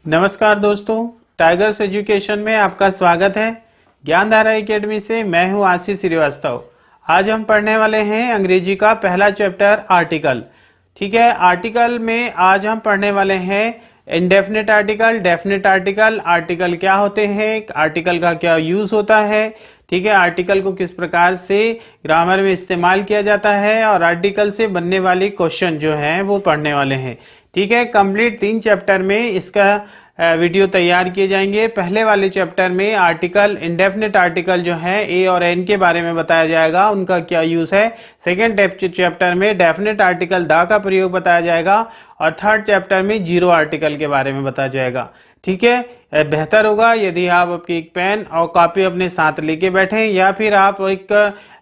नमस्कार दोस्तों, tigers education में आपका स्वागत है। ज्ञानधारा एकेडमी से मैं हूं आशीष श्रीवास्तव। आज हम पढ़ने वाले हैं अंग्रेजी का पहला चैप्टर आर्टिकल। ठीक है, आर्टिकल में आज हम पढ़ने वाले हैं indefinite article, definite article, article क्या होते हैं, आर्टिकल का क्या यूज होता है, ठीक है, आर्टिकल को किस प्रकार से ग्रामर में इस्तेमाल किया जाता है और आर्टिकल से बनने वाली क्वेश्चन जो है वो पढ़ने वाले हैं। ठीक है, कंप्लीट 3 चैप्टर में इसका वीडियो तैयार किए जाएंगे। पहले वाले चैप्टर में आर्टिकल, इंडेफिनिट आर्टिकल जो है ए और एन के बारे में बताया जाएगा, उनका क्या यूज है। सेकेंड चैप्टर में डेफिनिट आर्टिकल दा का प्रयोग बताया जाएगा और थर्ड चैप्टर में जीरो आर्टिकल के बारे में बताया जाएगा। ठीक है, बेहतर होगा यदि आप आपकी एक पेन और कॉपी अपने साथ लेके बैठें या फिर आप एक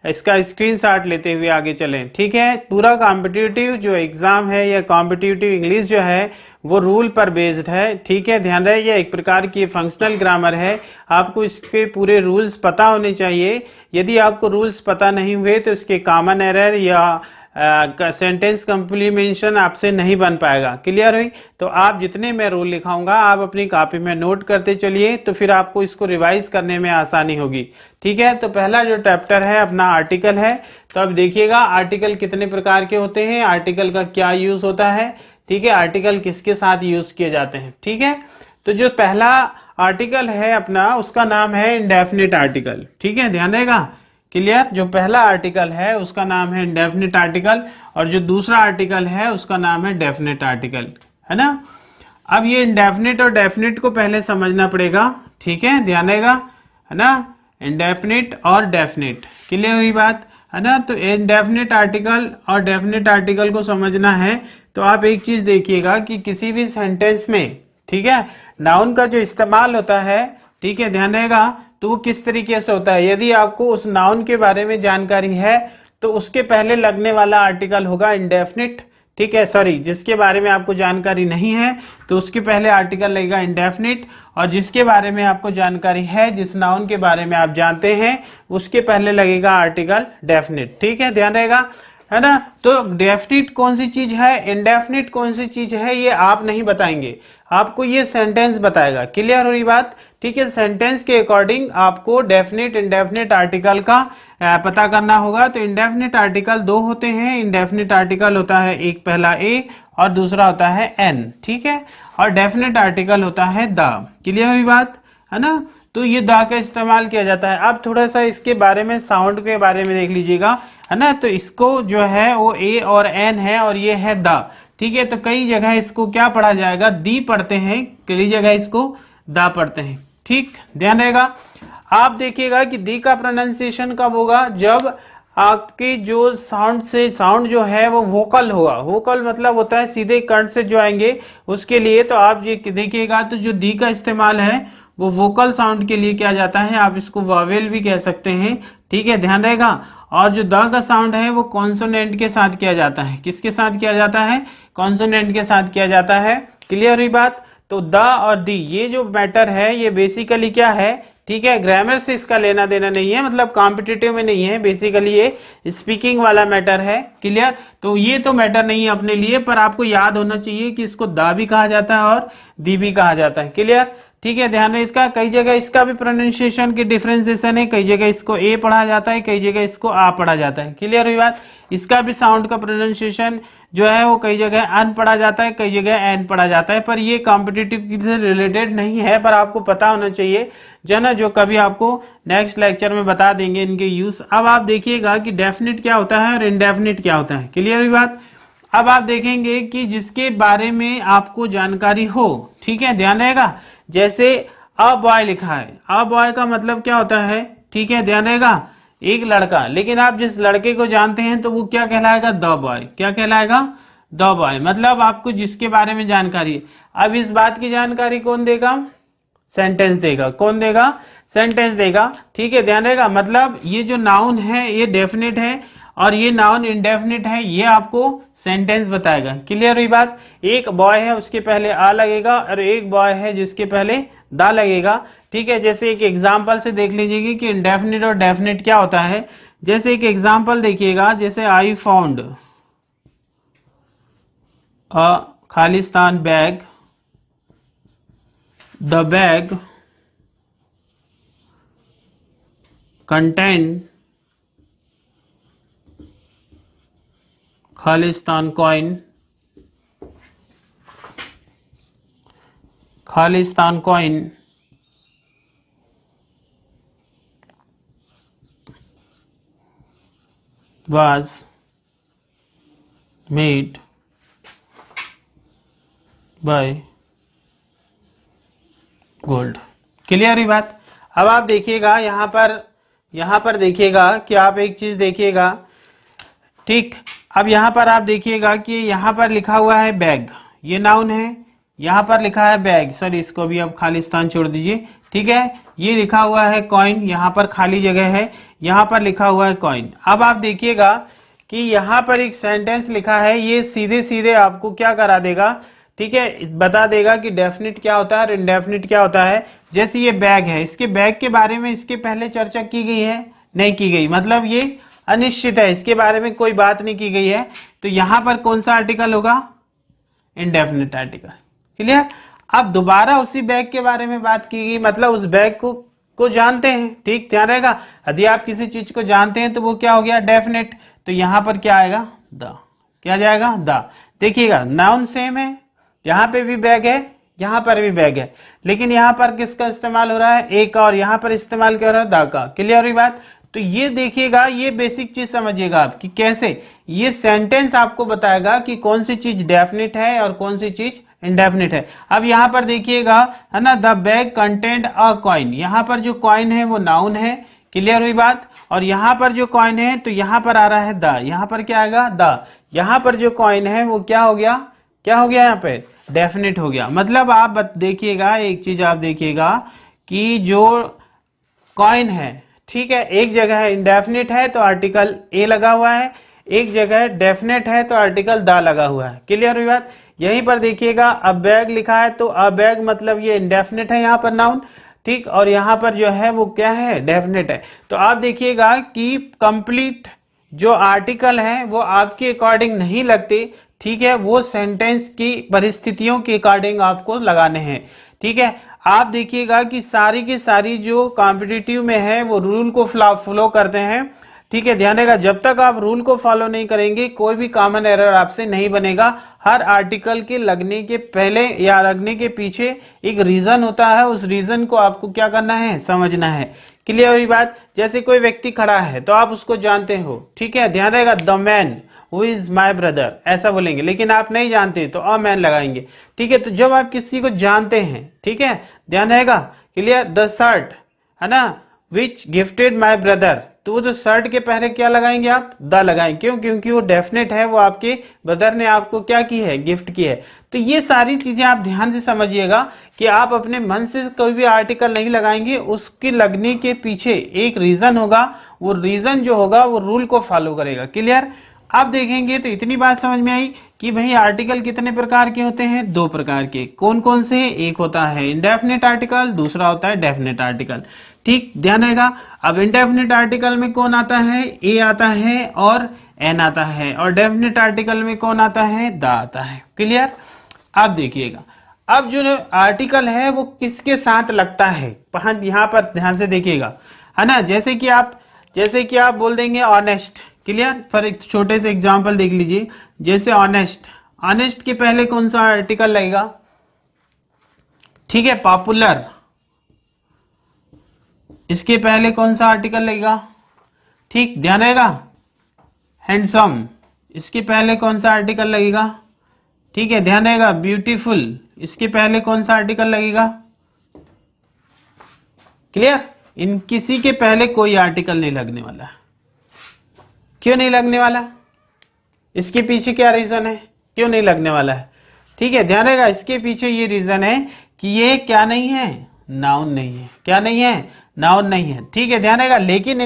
इसका स्क्रीनशॉट लेते हुए आगे चलें। ठीक है, पूरा कॉम्पिटिटिव जो एग्जाम है या कॉम्पिटिटिव इंग्लिश जो है वो रूल पर बेस्ड है। ठीक है, ध्यान रहे, ये एक प्रकार की फंक्शनल ग्रामर है। आपको इसके पूरे रूल्स पता होने चाहिए। यदि आपको रूल्स पता नहीं हुए तो इसके कॉमन एरर या सेंटेंस कंप्लीमेंशन आपसे नहीं बन पाएगा। क्लियर हुई? तो आप जितने मैं रूल लिखाऊंगा आप अपनी कॉपी में नोट करते चलिए, तो फिर आपको इसको रिवाइज करने में आसानी होगी। ठीक है, तो पहला जो चैप्टर है अपना आर्टिकल है। तो अब देखिएगा आर्टिकल कितने प्रकार के होते हैं, आर्टिकल का क्या यूज होता है। ठीक है, आर्टिकल किसके साथ यूज किए जाते हैं। ठीक है, तो जो पहला आर्टिकल है अपना उसका नाम है इंडेफिनिट आर्टिकल। ठीक है, ध्यान रहेगा। क्लियर? जो पहला आर्टिकल है उसका नाम है इंडेफिनिट आर्टिकल और जो दूसरा आर्टिकल है उसका नाम है डेफिनिट आर्टिकल, है ना। अब ये इंडेफिनिट और डेफिनिट को पहले समझना पड़ेगा। ठीक है, ध्यान रहेगा, है ना। इंडेफिनिट और डेफिनिट, क्लियर हुई बात, है ना। तो इंडेफिनिट आर्टिकल और डेफिनिट आर्टिकल को समझना है तो आप एक चीज देखिएगा कि किसी भी सेंटेंस में, ठीक है, नाउन का जो इस्तेमाल होता है, ठीक है, ध्यान रहेगा, तो वो किस तरीके से होता है। यदि आपको उस नाउन के बारे में जानकारी है तो उसके पहले लगने वाला आर्टिकल होगा इंडेफिनिट। ठीक है, सॉरी, जिसके बारे में आपको जानकारी नहीं है तो उसके पहले आर्टिकल लगेगा इंडेफिनिट, और जिसके बारे में आपको जानकारी है, जिस नाउन के बारे में आप जानते हैं, उसके पहले लगेगा आर्टिकल डेफिनिट। ठीक है, ध्यान रहेगा, है ना। तो डेफिनिट कौन सी चीज है, इंडेफिनिट कौन सी चीज है, ये आप नहीं बताएंगे, आपको ये सेंटेंस बताएगा। क्लियर हो रही बात? ठीक है, सेंटेंस के अकॉर्डिंग आपको डेफिनिट इंडेफिनिट आर्टिकल का पता करना होगा। तो इंडेफिनिट आर्टिकल 2 होते हैं। इंडेफिनिट आर्टिकल होता है एक, पहला ए और दूसरा होता है एन। ठीक है, और डेफिनिट आर्टिकल होता है द। क्लियर हुई बात, है ना। तो ये द का इस्तेमाल किया जाता है। अब थोड़ा सा इसके बारे में, साउंड के बारे में देख लीजिएगा, है ना। तो इसको जो है वो ए और एन है और ये है द। ठीक है, तो कई जगह इसको क्या पढ़ा जाएगा, दी पढ़ते हैं, कई जगह इसको दा पढ़ते हैं। ठीक, ध्यान रहेगा। आप देखिएगा कि दी का प्रोनाउंसिएशन कब होगा, जब आपकी जो साउंड जो है वो वोकल होगा। वोकल मतलब होता है सीधे कंठ से जो आएंगे उसके लिए। तो आप ये देखिएगा, तो जो दी का इस्तेमाल है वो वोकल साउंड के लिए किया जाता है। आप इसको वॉवेल भी कह सकते हैं। ठीक है, ध्यान रहेगा। और जो द का साउंड है वो कॉन्सोनेंट के साथ किया जाता है। किसके साथ किया जाता है? कॉन्सोनेंट के साथ किया जाता है। क्लियर हुई बात? तो द और दी ये जो मैटर है ये बेसिकली क्या है, ठीक है, ग्रामर से इसका लेना देना नहीं है, मतलब कॉम्पिटिटिव में नहीं है, बेसिकली ये स्पीकिंग वाला मैटर है। क्लियर? तो ये तो मैटर नहीं है अपने लिए, पर आपको याद होना चाहिए कि इसको दा भी कहा जाता है और दी भी कहा जाता है। क्लियर? ठीक है, ध्यान है इसका। कई जगह इसका भी प्रोनाउंसिएशन की डिफरेंशिएशन है, कई जगह इसको ए पढ़ा जाता है, कई जगह इसको आ पढ़ा जाता है। क्लियर हुई बात? इसका भी साउंड का प्रोनाउंसिएशन जो है वो कई जगह अन पढ़ा जाता है, कई जगह एन पढ़ा जाता है, पर ये कॉम्पिटिटिव से रिलेटेड नहीं है, पर आपको पता होना चाहिए जो ना, जो कभी आपको नेक्स्ट लेक्चर में बता देंगे इनके यूज। अब आप देखिएगा कि डेफिनिट क्या होता है और इंडेफिनिट क्या होता है। क्लियर हुई बात? अब आप देखेंगे कि जिसके बारे में आपको जानकारी हो, ठीक है, ध्यान रहेगा, जैसे अ बॉय लिखा है, अ बॉय का मतलब क्या होता है, ठीक है, ध्यान रहेगा, एक लड़का। लेकिन आप जिस लड़के को जानते हैं तो वो क्या कहलाएगा, द बॉय। क्या कहलाएगा? The boy. मतलब आपको जिसके बारे में जानकारी है। अब इस बात की जानकारी कौन देगा? सेंटेंस देगा। कौन देगा? सेंटेंस देगा। ठीक है, ध्यान रहेगा। मतलब ये जो नाउन है ये डेफिनिट है और ये नाउन इंडेफिनिट है, ये आपको सेंटेंस बताएगा। क्लियर हुई बात? एक बॉय है उसके पहले आ लगेगा और एक बॉय है जिसके पहले दा लगेगा। ठीक है, जैसे एक एग्जांपल से देख लीजिएगा कि इंडेफिनिट और डेफिनिट क्या होता है। जैसे एक एग्जांपल देखिएगा, जैसे I found a Khalistan bag the bag contain Khalistan coin, Khalistan coin was made by gold। Clear हुई बात। अब आप देखिएगा यहां पर देखिएगा कि आप एक चीज देखिएगा, ठीक। अब यहां पर आप देखिएगा कि यहां पर लिखा हुआ है बैग, ये नाउन है, यहां पर लिखा है बैग, सर इसको भी अब खालिस्तान छोड़ दीजिए, ठीक है। ये लिखा हुआ है कॉइन, यहां पर खाली जगह है, यहां पर लिखा हुआ है कॉइन। अब आप देखिएगा कि यहां पर एक सेंटेंस लिखा है, ये सीधे सीधे आपको क्या करा देगा, ठीक है, बता देगा कि डेफिनिट क्या होता है और इनडेफिनिट क्या होता है। जैसे ये बैग है, इसके बैग के बारे में इसके पहले चर्चा की गई है, नहीं की गई, मतलब ये अनिश्चित है, इसके बारे में कोई बात नहीं की गई है, तो यहां पर कौन सा आर्टिकल होगा, इनडेफिनिट आर्टिकल। क्लियर। अब दोबारा उसी बैग के बारे में बात की गई, मतलब उस बैग को जानते हैं, ठीक, ध्यान रहेगा। यदि आप किसी चीज को जानते हैं तो वो क्या हो गया, डेफिनेट। तो यहां पर क्या आएगा, द, क्या जाएगा, द। देखिएगा नाउन सेम है, यहां पे भी बैग है, यहां पर भी बैग है, लेकिन यहां पर किसका इस्तेमाल हो रहा है, एक, और यहां पर इस्तेमाल क्या हो रहा है, द का। क्लियर हुई बात। तो ये देखिएगा, ये बेसिक चीज समझिएगा आप कि कैसे ये सेंटेंस आपको बताएगा कि कौन सी चीज डेफिनेट है और कौन सी चीज इंडेफिनिट है। अब यहां पर देखिएगा, है ना, the bag content a coin, यहां पर जो कॉइन है वो नाउन है। क्लियर हुई बात। और यहां पर जो कॉइन है तो यहां पर आ रहा है द, यहां पर क्या आएगा, द। यहां पर जो कॉइन है वो क्या हो गया, क्या हो गया, यहां पे डेफिनेट हो गया। मतलब आप देखिएगा, एक चीज आप देखिएगा कि जो कॉइन है, ठीक है, एक जगह है इंडेफिनिट है तो आर्टिकल ए लगा हुआ है, एक जगह डेफिनेट है तो आर्टिकल द लगा हुआ है। क्लियर हुई बात। यहीं पर देखिएगा अ बैग लिखा है तो अ बैग मतलब ये इंडेफिनिट है यहाँ पर नाउन, ठीक, और यहाँ पर जो है वो क्या है, डेफिनेट है। तो आप देखिएगा कि कंप्लीट जो आर्टिकल है वो आपके अकॉर्डिंग नहीं लगते, ठीक है, वो सेंटेंस की परिस्थितियों के अकॉर्डिंग आपको लगाने हैं, ठीक है। आप देखिएगा कि सारी की सारी जो कॉम्पिटिटिव में है वो रूल को फॉलो करते हैं, ठीक है, ध्यान देगा। जब तक आप रूल को फॉलो नहीं करेंगे कोई भी कॉमन एरर आपसे नहीं बनेगा। हर आर्टिकल के लगने के पहले या लगने के पीछे एक रीजन होता है, उस रीजन को आपको क्या करना है, समझना है। क्लियर हुई बात। जैसे कोई व्यक्ति खड़ा है तो आप उसको जानते हो, ठीक है, ध्यान रहेगा, the man who is my brother ऐसा बोलेंगे, लेकिन आप नहीं जानते तो अ मैन लगाएंगे, ठीक है। तो जब आप किसी को जानते हैं, ठीक है, ध्यान रहेगा। क्लियर। द शर्ट, है ना, विच गिफ्टेड माई ब्रदर, तो वो जो शर्ट के पहले क्या लगाएंगे आप, द लगाएंगे, क्यों, क्योंकि वो डेफिनेट है, वो आपके ब्रदर ने आपको क्या की है, गिफ्ट की है। तो ये सारी चीजें आप ध्यान से समझिएगा कि आप अपने मन से कोई भी आर्टिकल नहीं लगाएंगे, उसके लगने के पीछे एक रीजन होगा, वो रीजन जो होगा वो रूल को फॉलो करेगा। क्लियर। आप देखेंगे तो इतनी बात समझ में आई कि भाई आर्टिकल कितने प्रकार के होते हैं, दो प्रकार के। कौन कौन से, एक होता है इंडेफिनिट आर्टिकल, दूसरा होता है डेफिनेट आर्टिकल, ठीक, ध्यान रहेगा। अब इंडेफिनिट आर्टिकल में कौन आता है, ए आता है और एन आता है, और डेफिनिट आर्टिकल में कौन आता है, द आता है। क्लियर। अब देखिएगा, अब जो आर्टिकल है वो किसके साथ लगता है, यहां पर ध्यान से देखिएगा, है ना। जैसे कि आप बोल देंगे ऑनेस्ट। क्लियर। पर एक छोटे से एग्जांपल देख लीजिए, जैसे ऑनेस्ट, ऑनेस्ट के पहले कौन सा आर्टिकल लगेगा, ठीक है, पॉपुलर, इसके पहले कौन सा आर्टिकल लगेगा, ठीक, ध्यान रहेगा। हैंडसम, इसके पहले कौन सा आर्टिकल लगेगा, ठीक है, ध्यान रहेगा। ब्यूटीफुल, इसके पहले कौन सा आर्टिकल लगेगा। क्लियर। इन किसी के पहले कोई आर्टिकल नहीं लगने वाला। क्यों नहीं लगने वाला, इसके पीछे क्या रीजन है, क्यों नहीं लगने वाला है, ठीक है, ध्यान रहेगा। इसके पीछे ये रीजन है कि ये क्या नहीं है, नाउन नहीं है। क्या नहीं है, नाउन नहीं है, ठीक है, ध्यान रहेगा। लेकिन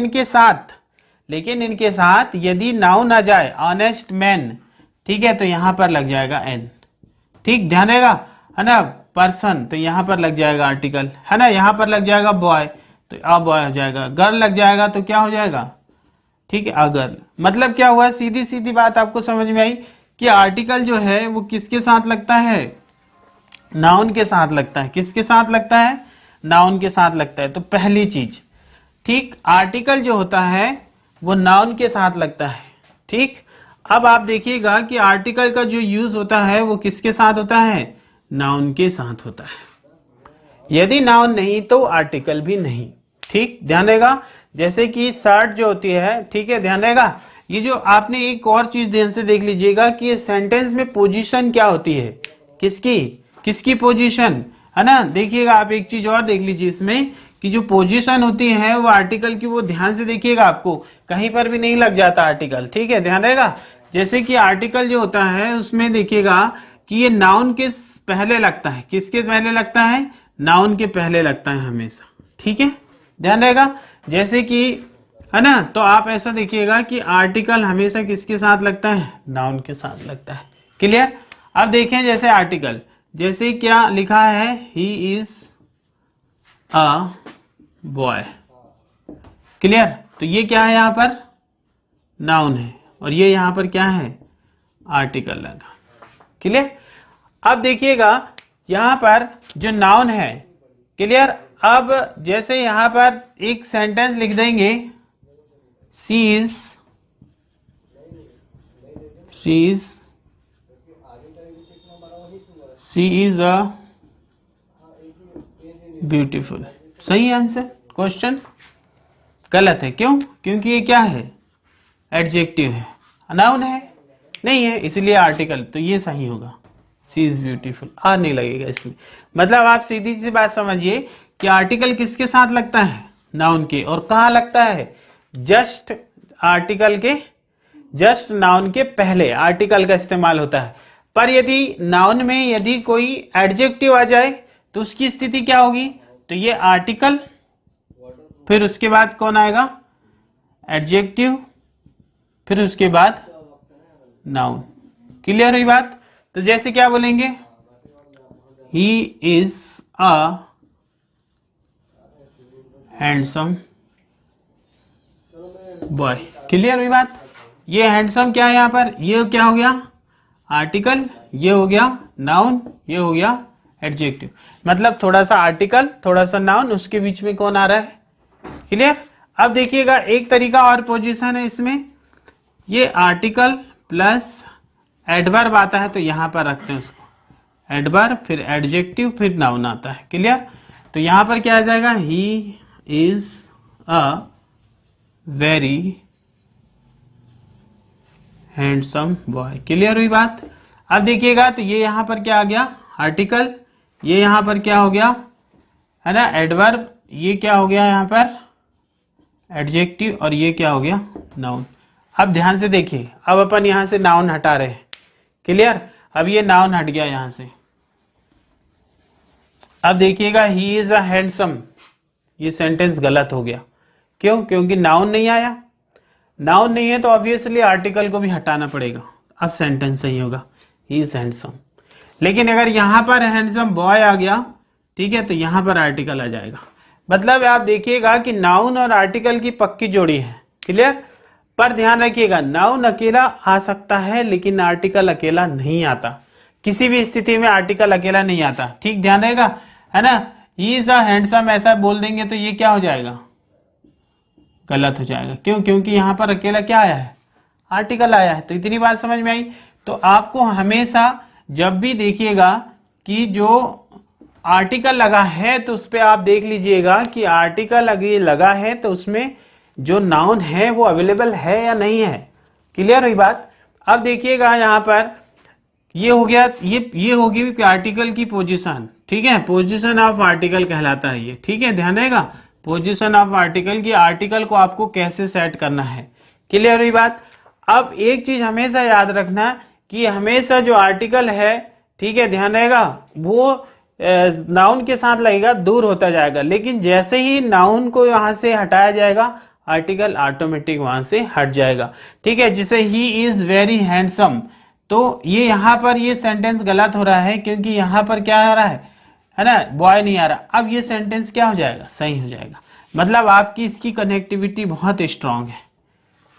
इनके साथ यदि नाउन आ जाए, ऑनेस्ट मैन, ठीक है, तो यहां पर लग जाएगा एन, ठीक, ध्यान रहेगा, है ना। पर्सन, तो यहां पर लग जाएगा आर्टिकल, है ना। यहां पर लग जाएगा बॉय, तो अब बॉय हो जाएगा। गर्ल लग जाएगा तो क्या हो जाएगा, ठीक है, अगर। मतलब क्या हुआ, सीधी सीधी बात आपको समझ में आई कि आर्टिकल जो है वो किसके साथ लगता है, नाउन के साथ लगता है। किसके साथ लगता है? नाउन के साथ लगता है। तो पहली चीज, ठीक, आर्टिकल जो होता है वो नाउन के साथ लगता है। ठीक, अब आप देखिएगा कि आर्टिकल का जो यूज होता है वो किसके साथ होता है? नाउन के साथ होता है। यदि नाउन नहीं तो आर्टिकल भी नहीं। ठीक, ध्यान देगा। जैसे कि शर्ट जो होती है, ठीक है, ध्यान देगा। ये जो आपने एक और चीज ध्यान से देख लीजिएगा कि ये सेंटेंस में पोजीशन क्या होती है, किसकी पोजीशन, है ना। देखिएगा आप एक चीज और देख लीजिए इसमें कि जो पोजीशन होती है वो आर्टिकल की, वो ध्यान से देखिएगा, आपको कहीं पर भी नहीं लग जाता आर्टिकल। ठीक है, ध्यान देगा। जैसे कि आर्टिकल जो होता है उसमें देखिएगा कि ये नाउन के पहले लगता है। किसके पहले लगता है? नाउन के पहले लगता है हमेशा। ठीक है, ध्यान रहेगा। जैसे कि, है ना, तो आप ऐसा देखिएगा कि आर्टिकल हमेशा किसके साथ लगता है? नाउन के साथ लगता है। क्लियर। अब देखें जैसे आर्टिकल, जैसे क्या लिखा है, he is a boy. Clear. तो ये क्या है? यहां पर नाउन है और ये यहां पर क्या है? आर्टिकल लगा। क्लियर। अब देखिएगा यहां पर जो नाउन है, क्लियर। अब जैसे यहां पर एक सेंटेंस लिख देंगे, शी इज अ ब्यूटीफुल। सही आंसर। क्वेश्चन गलत है। क्यों? क्योंकि ये क्या है? एडजेक्टिव है, नाउन है नहीं है, इसलिए आर्टिकल। तो ये सही होगा, शी इज ब्यूटीफुल। आर नहीं लगेगा इसमें। मतलब आप सीधी सी बात समझिए कि आर्टिकल किसके साथ लगता है? नाउन के। और कहाँ लगता है? जस्ट आर्टिकल के, जस्ट नाउन के पहले आर्टिकल का इस्तेमाल होता है। पर यदि नाउन में यदि कोई एडजेक्टिव आ जाए तो उसकी स्थिति क्या होगी? तो ये आर्टिकल, फिर उसके बाद कौन आएगा? एडजेक्टिव, फिर उसके बाद नाउन। क्लियर हुई बात। तो जैसे क्या बोलेंगे, he is a handsome boy. Clear हुई बात। ये हैंडसम क्या है यहां पर? ये क्या हो गया? आर्टिकल, ये हो गया नाउन, ये हो गया एडजेक्टिव। मतलब थोड़ा सा आर्टिकल, थोड़ा सा नाउन, उसके बीच में कौन आ रहा है? क्लियर। अब देखिएगा एक तरीका और पोजीशन है इसमें, ये आर्टिकल प्लस एडवर्ब आता है तो यहां पर रखते हैं उसको, एडवर्ब, फिर एडजेक्टिव, फिर नाउन आता है। क्लियर। तो यहां पर क्या आ जाएगा? He is a very handsome boy. Clear हुई बात। अब देखिएगा तो ये यहां पर क्या आ गया? आर्टिकल, ये यहां पर क्या हो गया, है ना, एडवर्ब, ये क्या हो गया यहां पर? एडजेक्टिव, और ये क्या हो गया? नाउन। अब ध्यान से देखिए, अब अपन यहां से नाउन हटा रहे हैं। क्लियर। अब ये नाउन हट गया यहां से। अब देखिएगा ही इज अ हैंडसम, ये सेंटेंस गलत हो गया। क्यों? क्योंकि नाउन नहीं आया। नाउन नहीं है तो ऑब्वियसली आर्टिकल को भी हटाना पड़ेगा। अब सेंटेंस सही होगा, ही इज हैंडसम। लेकिन अगर यहां पर हैंडसम बॉय आ गया, ठीक है, तो यहां पर आर्टिकल आ जाएगा। मतलब आप देखिएगा कि नाउन और आर्टिकल की पक्की जोड़ी है। क्लियर। पर ध्यान रखिएगा, नाउन अकेला आ सकता है लेकिन आर्टिकल अकेला नहीं आता। किसी भी स्थिति में आर्टिकल अकेला नहीं आता। ठीक, ध्यान रहेगा, है ना। ही इज अ हैंडसम ऐसा बोल देंगे तो ये क्या हो जाएगा? गलत हो जाएगा। क्यों? क्योंकि यहां पर अकेला क्या आया है? आर्टिकल आया है। तो इतनी बात समझ में आई। तो आपको हमेशा जब भी देखिएगा कि जो आर्टिकल लगा है तो उस पर आप देख लीजिएगा कि आर्टिकल अगर लगा है तो उसमें जो नाउन है वो अवेलेबल है या नहीं है। क्लियर हुई बात। अब देखिएगा यहां पर ये हो गया, ये होगी आर्टिकल की पोजीशन। ठीक है, पोजीशन ऑफ आर्टिकल कहलाता है ये। ठीक है, ध्यान रहेगा, पोजीशन ऑफ आर्टिकल की, आर्टिकल को आपको कैसे सेट करना है। क्लियर हुई बात। अब एक चीज हमेशा याद रखना कि हमेशा जो आर्टिकल है, ठीक है, ध्यान रहेगा, वो नाउन के साथ लगेगा, दूर होता जाएगा। लेकिन जैसे ही नाउन को यहां से हटाया जाएगा, आर्टिकल ऑटोमेटिक वहां से हट जाएगा। ठीक है, जैसे ही इज वेरी हैंडसम, तो ये यहां पर ये सेंटेंस गलत हो रहा है क्योंकि यहां पर क्या आ रहा है ना, बॉय नहीं आ रहा। अब ये सेंटेंस क्या हो जाएगा? सही हो जाएगा। मतलब आपकी इसकी कनेक्टिविटी बहुत स्ट्रांग है।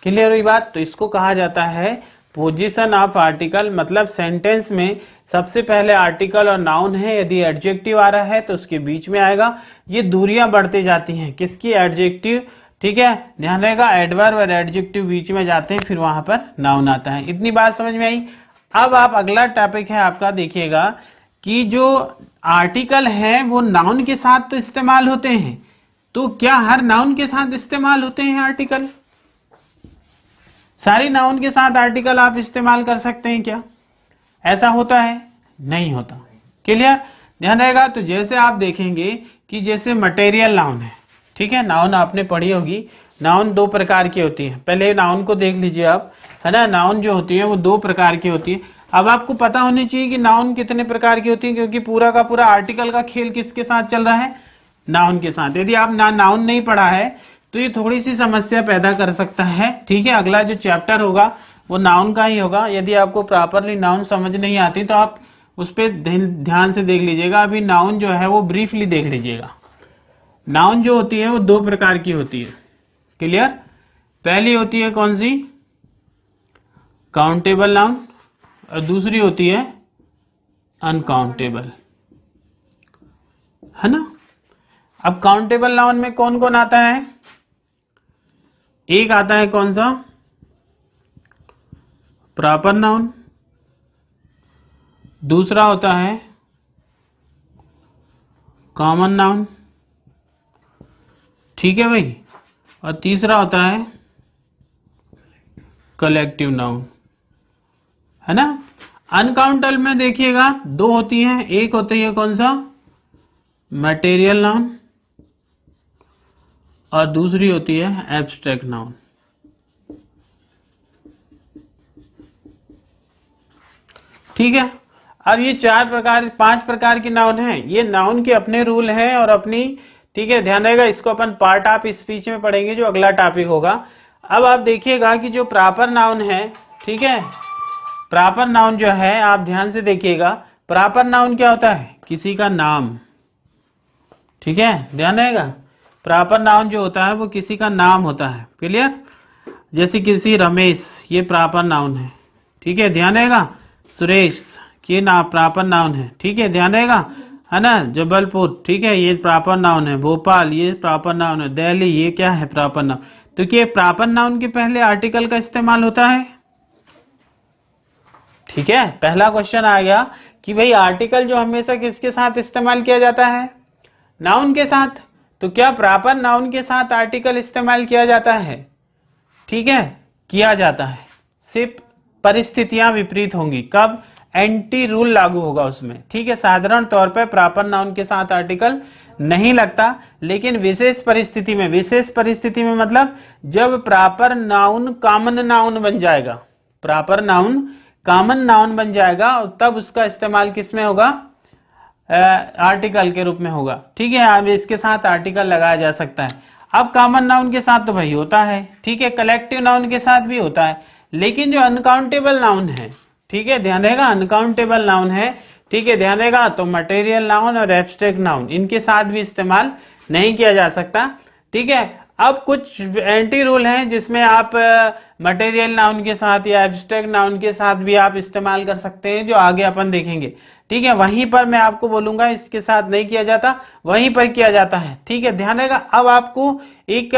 क्लियर हुई बात। तो इसको कहा जाता है पोजीशन ऑफ आर्टिकल मतलब सेंटेंस में सबसे पहले आर्टिकल और नाउन है, यदि एडजेक्टिव आ रहा है तो उसके बीच में आएगा। ये दूरियां बढ़ती जाती हैं किसकी, एडजेक्टिव, ठीक है, ध्यान रहेगा, एडवर्ब और एडजेक्टिव बीच में जाते हैं, फिर वहां पर नाउन आता है। इतनी बात समझ में आई। अब आप अगला टॉपिक है आपका, देखिएगा कि जो आर्टिकल है वो नाउन के साथ तो इस्तेमाल होते हैं, तो क्या हर नाउन के साथ इस्तेमाल होते हैं आर्टिकल? सारी नाउन के साथ आर्टिकल आप इस्तेमाल कर सकते हैं क्या? ऐसा होता है? नहीं होता। क्लियर, ध्यान रहेगा। तो जैसे आप देखेंगे कि जैसे मटेरियल नाउन है, ठीक है, नाउन आपने पढ़ी होगी, नाउन दो प्रकार की होती है। पहले नाउन को देख लीजिए आप, है ना, नाउन जो होती है वो दो प्रकार की होती है। अब आपको पता होनी चाहिए कि नाउन कितने प्रकार की होती है, क्योंकि पूरा का पूरा आर्टिकल का खेल किसके साथ चल रहा है, नाउन के साथ। यदि आप नाउन नहीं पढ़ा है तो ये थोड़ी सी समस्या पैदा कर सकता है, ठीक है। अगला जो चैप्टर होगा वो नाउन का ही होगा। यदि आपको प्रॉपरली नाउन समझ नहीं आती तो आप उस पर ध्यान से देख लीजिएगा। अभी नाउन जो है वो ब्रीफली देख लीजिएगा। नाउन जो होती है वो दो प्रकार की होती है। क्लियर, पहली होती है कौन सी, काउंटेबल नाउन, और दूसरी होती है अनकाउंटेबल, है ना। अब काउंटेबल नाउन में कौन कौन आता है, एक आता है कौन सा, प्रॉपर नाउन, दूसरा होता है कॉमन नाउन, ठीक है भाई, और तीसरा होता है कलेक्टिव नाउन, है ना। अनकाउंटेबल में देखिएगा दो होती हैं, एक होती है कौन सा, मटेरियल नाउन, और दूसरी होती है एब्स्ट्रैक्ट नाउन। ठीक है। अब ये पांच प्रकार की नाउन है। ये नाउन के अपने रूल हैं और अपनी, ठीक है, ध्यान रहेगा। इसको अपन पार्ट ऑफ स्पीच में पढ़ेंगे जो अगला टॉपिक होगा। अब आप देखिएगा कि जो प्रॉपर नाउन है, ठीक है, प्रॉपर नाउन जो है आप ध्यान से देखिएगा। प्रॉपर नाउन क्या होता है, किसी का नाम, ठीक है, ध्यान रहेगा। प्रॉपर नाउन जो होता है वो किसी का नाम होता है। क्लियर, जैसे किसी रमेश, ये प्रॉपर नाउन है, ठीक है, ध्यान रहेगा। सुरेश, ये प्रॉपर नाउन है, ठीक है, ध्यान रहेगा, है ना। जबलपुर, ठीक है, ये प्रॉपर नाउन है। भोपाल, ये प्रॉपर नाउन है। दिल्ली, ये क्या है, प्रॉपर नाउन। तो क्या प्रॉपर नाउन के पहले आर्टिकल का इस्तेमाल होता है, ठीक है। पहला क्वेश्चन आ गया कि भाई आर्टिकल जो हमेशा किसके साथ इस्तेमाल किया जाता है, नाउन के साथ। तो क्या प्रॉपर नाउन के साथ आर्टिकल इस्तेमाल किया जाता है, ठीक है, किया जाता है। सिर्फ परिस्थितियां विपरीत होंगी, कब, एंटी रूल लागू होगा उसमें, ठीक है। साधारण तौर पर प्रॉपर नाउन के साथ आर्टिकल नहीं लगता, लेकिन विशेष परिस्थिति में मतलब जब प्रॉपर नाउन कॉमन नाउन बन जाएगा, प्रॉपर नाउन कॉमन नाउन बन जाएगा, तब उसका इस्तेमाल किसमें होगा, आर्टिकल के रूप में होगा, ठीक है। अब इसके साथ आर्टिकल लगाया जा सकता है। अब कॉमन नाउन के साथ तो भाई होता है, ठीक है, कलेक्टिव नाउन के साथ भी होता है, लेकिन जो अनकाउंटेबल नाउन है, ठीक है, ध्यान रहेगा, अनकाउंटेबल नाउन है, ठीक है, ध्यान रहेगा, तो मटेरियल नाउन और एब्स्ट्रैक्ट नाउन, इनके साथ भी इस्तेमाल नहीं किया जा सकता, ठीक है। अब कुछ एंटी रूल हैं जिसमें आप मटेरियल नाउन के साथ या एब्स्ट्रैक्ट नाउन के साथ भी आप इस्तेमाल कर सकते हैं, जो आगे अपन देखेंगे, ठीक है। वहीं पर मैं आपको बोलूंगा इसके साथ नहीं किया जाता, वहीं पर किया जाता है, ठीक है, ध्यान रहेगा। अब आपको एक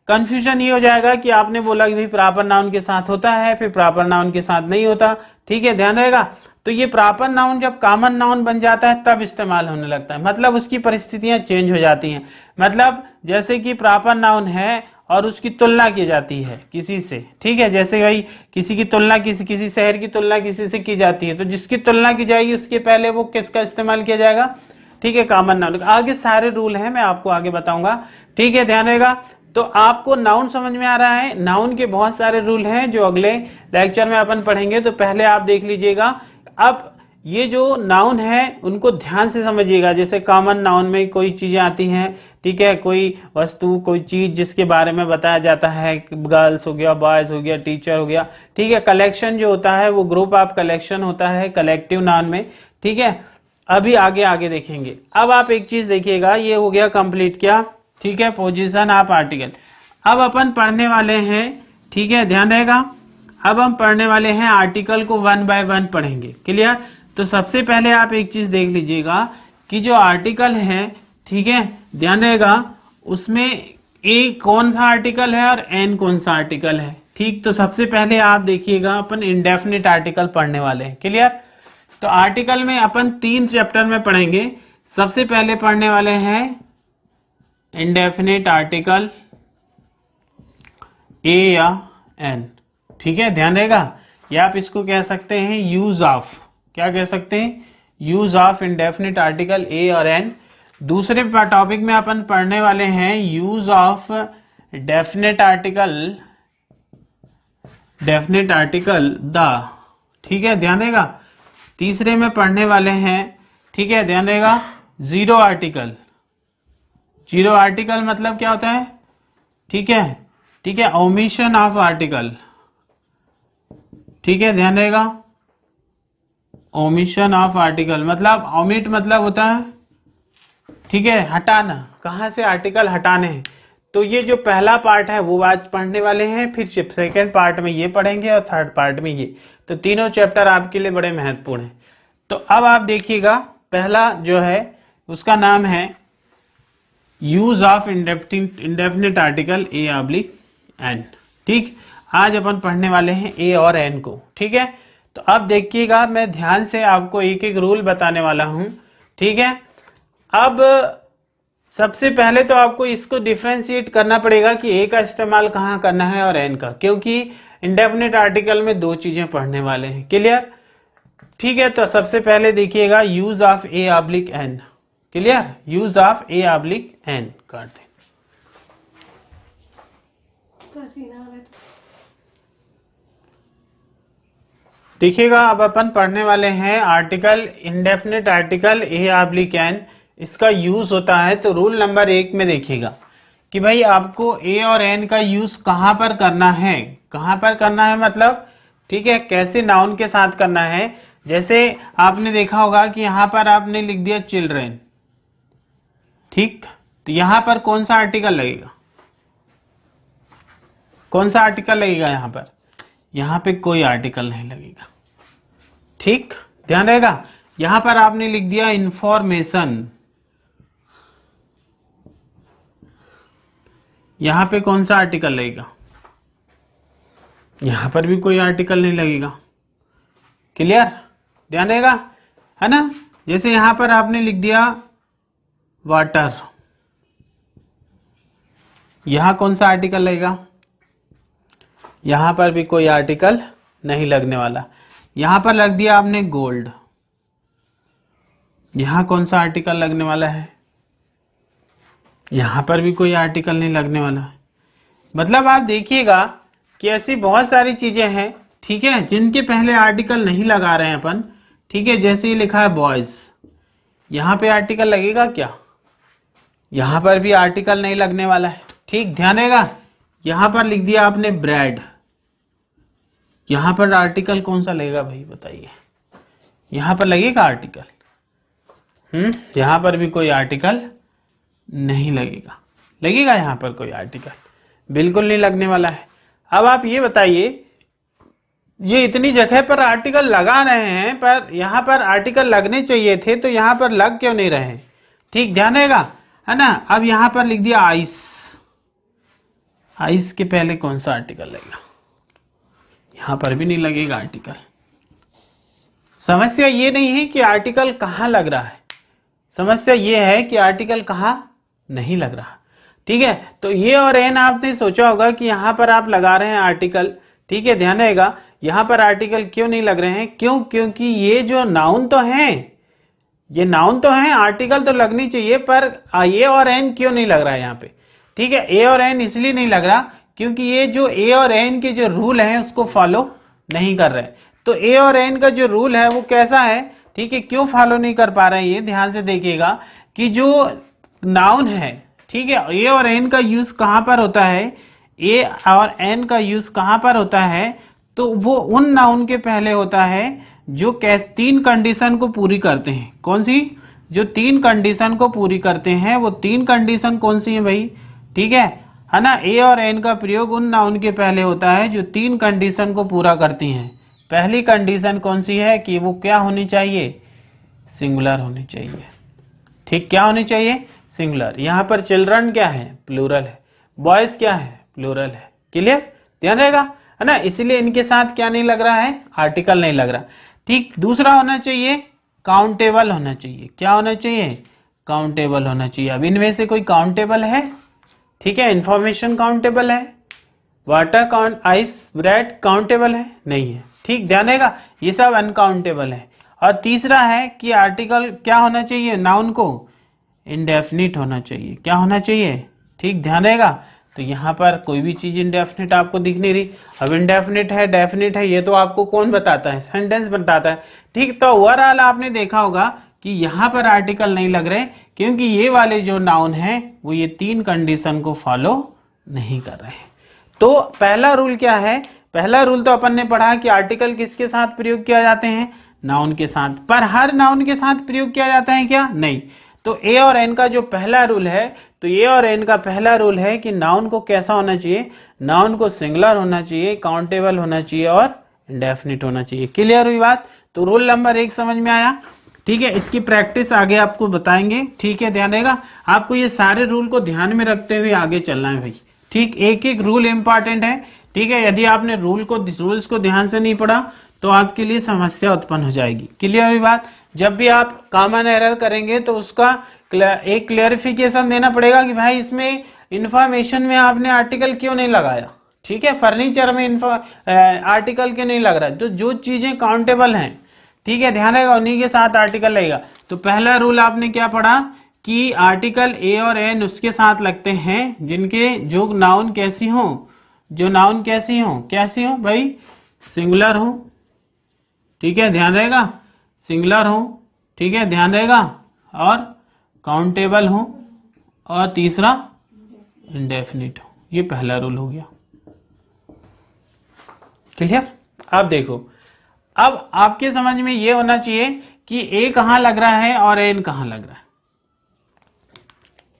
कंफ्यूजन ये हो जाएगा कि आपने बोला कि भाई प्रॉपर नाउन के साथ होता है, फिर प्रॉपर नाउन के साथ नहीं होता, ठीक है, ध्यान रहेगा। तो ये प्रॉपर नाउन जब कॉमन नाउन बन जाता है तब इस्तेमाल होने लगता है, मतलब उसकी परिस्थितियां चेंज हो जाती हैं। मतलब जैसे कि प्रॉपर नाउन है और उसकी तुलना की जाती है किसी से, ठीक है, जैसे भाई किसी की तुलना किसी शहर की तुलना किसी से की जाती है, तो जिसकी तुलना की जाएगी उसके पहले वो किसका इस्तेमाल किया जाएगा, ठीक है, कॉमन नाउन। आगे सारे रूल हैं, मैं आपको आगे बताऊंगा, ठीक है, ध्यान रहेगा। तो आपको नाउन समझ में आ रहा है। नाउन के बहुत सारे रूल हैं जो अगले लेक्चर में अपन पढ़ेंगे, तो पहले आप देख लीजिएगा। अब ये जो नाउन है उनको ध्यान से समझिएगा। जैसे कॉमन नाउन में कोई चीजें आती हैं, ठीक है, कोई वस्तु, कोई चीज जिसके बारे में बताया जाता है, गर्ल्स हो गया, बॉयज हो गया, टीचर हो गया, ठीक है। कलेक्शन जो होता है वो ग्रुप ऑफ कलेक्शन होता है कलेक्टिव नाउन में, ठीक है। अभी आगे देखेंगे। अब आप एक चीज देखिएगा, ये हो गया कंप्लीट क्या, ठीक है, पोजीशन ऑफ आर्टिकल। अब अपन पढ़ने वाले हैं, ठीक है, ध्यान रहेगा। अब हम पढ़ने वाले हैं आर्टिकल को 1 बाय 1 पढ़ेंगे। क्लियर? तो सबसे पहले आप एक चीज देख लीजिएगा कि जो आर्टिकल है, ठीक है, ध्यान रहेगा उसमें ए कौन सा आर्टिकल है और एन कौन सा आर्टिकल है। ठीक, तो सबसे पहले आप देखिएगा अपन इंडेफिनिट आर्टिकल पढ़ने वाले हैं। क्लियर? तो आर्टिकल में अपन 3 चैप्टर में पढ़ेंगे। सबसे पहले पढ़ने वाले हैं इंडेफिनिट आर्टिकल ए या एन। ठीक है, ध्यान रहेगा। या आप इसको कह सकते हैं यूज ऑफ, क्या कह सकते हैं, यूज ऑफ इंडेफिनिट आर्टिकल ए और एन। दूसरे टॉपिक में अपन पढ़ने वाले हैं use of definite article the. ठीक है, ध्यान रहेगा। तीसरे में पढ़ने वाले हैं, ठीक है, ध्यान रहेगा, जीरो आर्टिकल। जीरो आर्टिकल मतलब क्या होता है? ठीक है, ठीक है, ओमिशन ऑफ आर्टिकल। ठीक है, ध्यान रहेगा, ओमिशन ऑफ आर्टिकल मतलब ओमिट मतलब होता है, ठीक है, हटाना। कहां से? आर्टिकल हटाने हैं। तो ये जो पहला पार्ट है वो आज पढ़ने वाले हैं, फिर सेकेंड पार्ट में ये पढ़ेंगे और थर्ड पार्ट में ये। तो तीनों चैप्टर आपके लिए बड़े महत्वपूर्ण हैं। तो अब आप देखिएगा, पहला जो है उसका नाम है use of indefinite article a oblique an. ठीक, आज अपन पढ़ने वाले हैं ए और एन को। ठीक है, तो अब देखिएगा, मैं ध्यान से आपको एक एक रूल बताने वाला हूं। ठीक है, अब सबसे पहले तो आपको इसको डिफरेंशिएट करना पड़ेगा कि ए का इस्तेमाल कहां करना है और एन का, क्योंकि इंडेफिनिट आर्टिकल में 2 चीजें पढ़ने वाले हैं। क्लियर? ठीक है, तो सबसे पहले देखिएगा use of a oblique an. Clear? Use of a oblique an कर दें। देखिएगा, अब अपन पढ़ने वाले हैं article indefinite article a oblique an. इसका यूज होता है, तो रूल नंबर 1 में देखिएगा कि भाई आपको ए और एन का यूज कहां पर करना है। कहां पर करना है मतलब, ठीक है, कैसे नाउन के साथ करना है। जैसे आपने देखा होगा कि यहां पर आपने लिख दिया चिल्ड्रेन। ठीक, तो यहां पर कौन सा आर्टिकल लगेगा? कौन सा आर्टिकल लगेगा यहां पर? यहां पे कोई आर्टिकल नहीं लगेगा। ठीक, ध्यान रहेगा। यहां पर आपने लिख दिया इंफॉर्मेशन, यहां पे कौन सा आर्टिकल लगेगा? यहां पर भी कोई आर्टिकल नहीं लगेगा। क्लियर? ध्यान रहेगा, है ना। जैसे यहां पर आपने लिख दिया वाटर, यहां कौन सा आर्टिकल लगेगा? यहां पर भी कोई आर्टिकल नहीं लगने वाला। यहां पर लग दिया आपने गोल्ड, यहां कौन सा आर्टिकल लगने वाला है? यहां पर भी कोई आर्टिकल नहीं लगने वाला है। मतलब आप देखिएगा कि ऐसी बहुत सारी चीजें हैं, ठीक है, जिनके पहले आर्टिकल नहीं लगा रहे हैं अपन। ठीक है, जैसे ये लिखा है बॉयज, यहां पे आर्टिकल लगेगा क्या? यहां पर भी आर्टिकल नहीं लगने वाला है। ठीक, ध्यान रहेगा। यहां पर लिख दिया आपने ब्रेड, यहां पर आर्टिकल कौन सा लगेगा भाई बताइए? यहां पर लगेगा आर्टिकल? यहां पर भी कोई आर्टिकल नहीं लगेगा। लगेगा यहां पर कोई आर्टिकल? बिल्कुल नहीं लगने वाला है। अब आप ये बताइए, ये इतनी जगह पर आर्टिकल लगा रहे हैं, पर यहां पर आर्टिकल लगने चाहिए थे, तो यहां पर लग क्यों नहीं रहे? ठीक, ध्यान रहेगा, है ना। अब यहां पर लिख दिया आइस, आइस के पहले कौन सा आर्टिकल लगेगा? यहां पर भी नहीं लगेगा आर्टिकल। समस्या ये नहीं है कि आर्टिकल कहां लग रहा है, समस्या ये है कि आर्टिकल कहां नहीं लग रहा। ठीक है, तो ये और एन आपने सोचा होगा कि यहां पर आप लगा रहे हैं आर्टिकल। ठीक है, ध्यान रहेगा, यहां पर आर्टिकल क्यों नहीं लग रहे हैं? क्यों? क्योंकि ये जो नाउन तो है, ये नाउन तो है, आर्टिकल तो लगनी चाहिए, पर ए और एन क्यों नहीं लग रहा है यहाँ पे? ठीक है, ए और एन इसलिए नहीं लग रहा क्योंकि ये जो ए और एन के जो रूल है उसको फॉलो नहीं कर रहे। तो ए और एन का जो रूल है वो कैसा है? ठीक है, क्यों फॉलो नहीं कर पा रहे हैं? ये ध्यान से देखिएगा कि जो नाउन है, ठीक है, ए और एन का यूज कहां पर होता है? ए और एन का यूज कहां पर होता है? तो वो उन नाउन के पहले होता है जो 3 कंडीशन को पूरी करते हैं। कौन सी? जो 3 कंडीशन को पूरी करते हैं। वो 3 कंडीशन कौन सी है भाई? ठीक है है ना। ए और एन का प्रयोग उन नाउन के पहले होता है जो 3 कंडीशन को पूरा करती हैं। पहली कंडीशन कौन सी है कि वो क्या होनी चाहिए, सिंगुलर होनी चाहिए। ठीक, क्या होनी चाहिए, सिंगुलर। यहाँ पर चिल्ड्रन क्या है, प्लूरल है। बॉयज क्या है, प्लूरल है। क्लियर, ध्यान रहेगा, है ना। इसलिए इनके साथ क्या नहीं लग रहा है, आर्टिकल नहीं लग रहा। ठीक, दूसरा होना चाहिए काउंटेबल होना चाहिए। क्या होना चाहिए, काउंटेबल होना चाहिए। अब इनमें से कोई काउंटेबल है, ठीक है, इंफॉर्मेशन काउंटेबल है, water count, ice, bread countable है, नहीं है। ठीक, ध्यान रहेगा, ये सब अनकाउंटेबल है। और तीसरा है कि आर्टिकल क्या होना चाहिए, नाउन को इंडेफिनिट होना चाहिए। क्या होना चाहिए, ठीक, ध्यान रहेगा। तो यहाँ पर कोई भी चीज इंडेफिनिट आपको दिख नहीं रही। अब इंडेफिनिट है, डेफिनिट है, ये तो आपको कौन बताता है, सेंटेंस बताता है। ठीक, तो ओवरऑल आपने देखा होगा कि यहाँ पर आर्टिकल नहीं लग रहे क्योंकि ये वाले जो नाउन है वो ये 3 कंडीशन को फॉलो नहीं कर रहे हैं। तो पहला रूल क्या है, पहला रूल तो अपन ने पढ़ा कि आर्टिकल किसके साथ प्रयोग किया जाते हैं, नाउन के साथ। पर हर नाउन के साथ प्रयोग किया जाता है क्या, नहीं। तो ए और एन का जो पहला रूल है, तो ए और एन का पहला रूल है कि नाउन को कैसा होना चाहिए, नाउन को सिंगुलर होना चाहिए, काउंटेबल होना चाहिए और इंडेफिनिट होना चाहिए। क्लियर हुई बात। तो रूल नंबर 1 समझ में आया। ठीक है, इसकी प्रैक्टिस आगे आपको बताएंगे। ठीक है, ध्यान रहेगा, आपको ये सारे रूल को ध्यान में रखते हुए आगे चलना है भाई। ठीक, एक एक रूल इंपॉर्टेंट है। ठीक है, यदि आपने रूल्स को ध्यान से नहीं पढ़ा तो आपके लिए समस्या उत्पन्न हो जाएगी। क्लियर हुई बात। जब भी आप कॉमन एरर करेंगे तो उसका एक क्लेरिफिकेशन देना पड़ेगा कि भाई इसमें इंफॉर्मेशन में आपने आर्टिकल क्यों नहीं लगाया। ठीक है, फर्नीचर में आर्टिकल क्यों नहीं लग रहा है। तो जो चीजें काउंटेबल हैं, ठीक है, ध्यान रहेगा, उन्हीं के साथ आर्टिकल लगेगा। तो पहला रूल आपने क्या पढ़ा कि आर्टिकल ए और एन उसके साथ लगते हैं जिनके जो नाउन कैसी हो, जो नाउन कैसी हो भाई, सिंगुलर हो। ठीक है, ध्यान रहेगा, सिंगुलर हो। ठीक है, ध्यान रहेगा, और काउंटेबल हो, और तीसरा इंडेफिनिट हो। ये पहला रूल हो गया। क्लियर। अब देखो, अब आपके समझ में ये होना चाहिए कि ए कहां लग रहा है और एन कहां लग रहा है।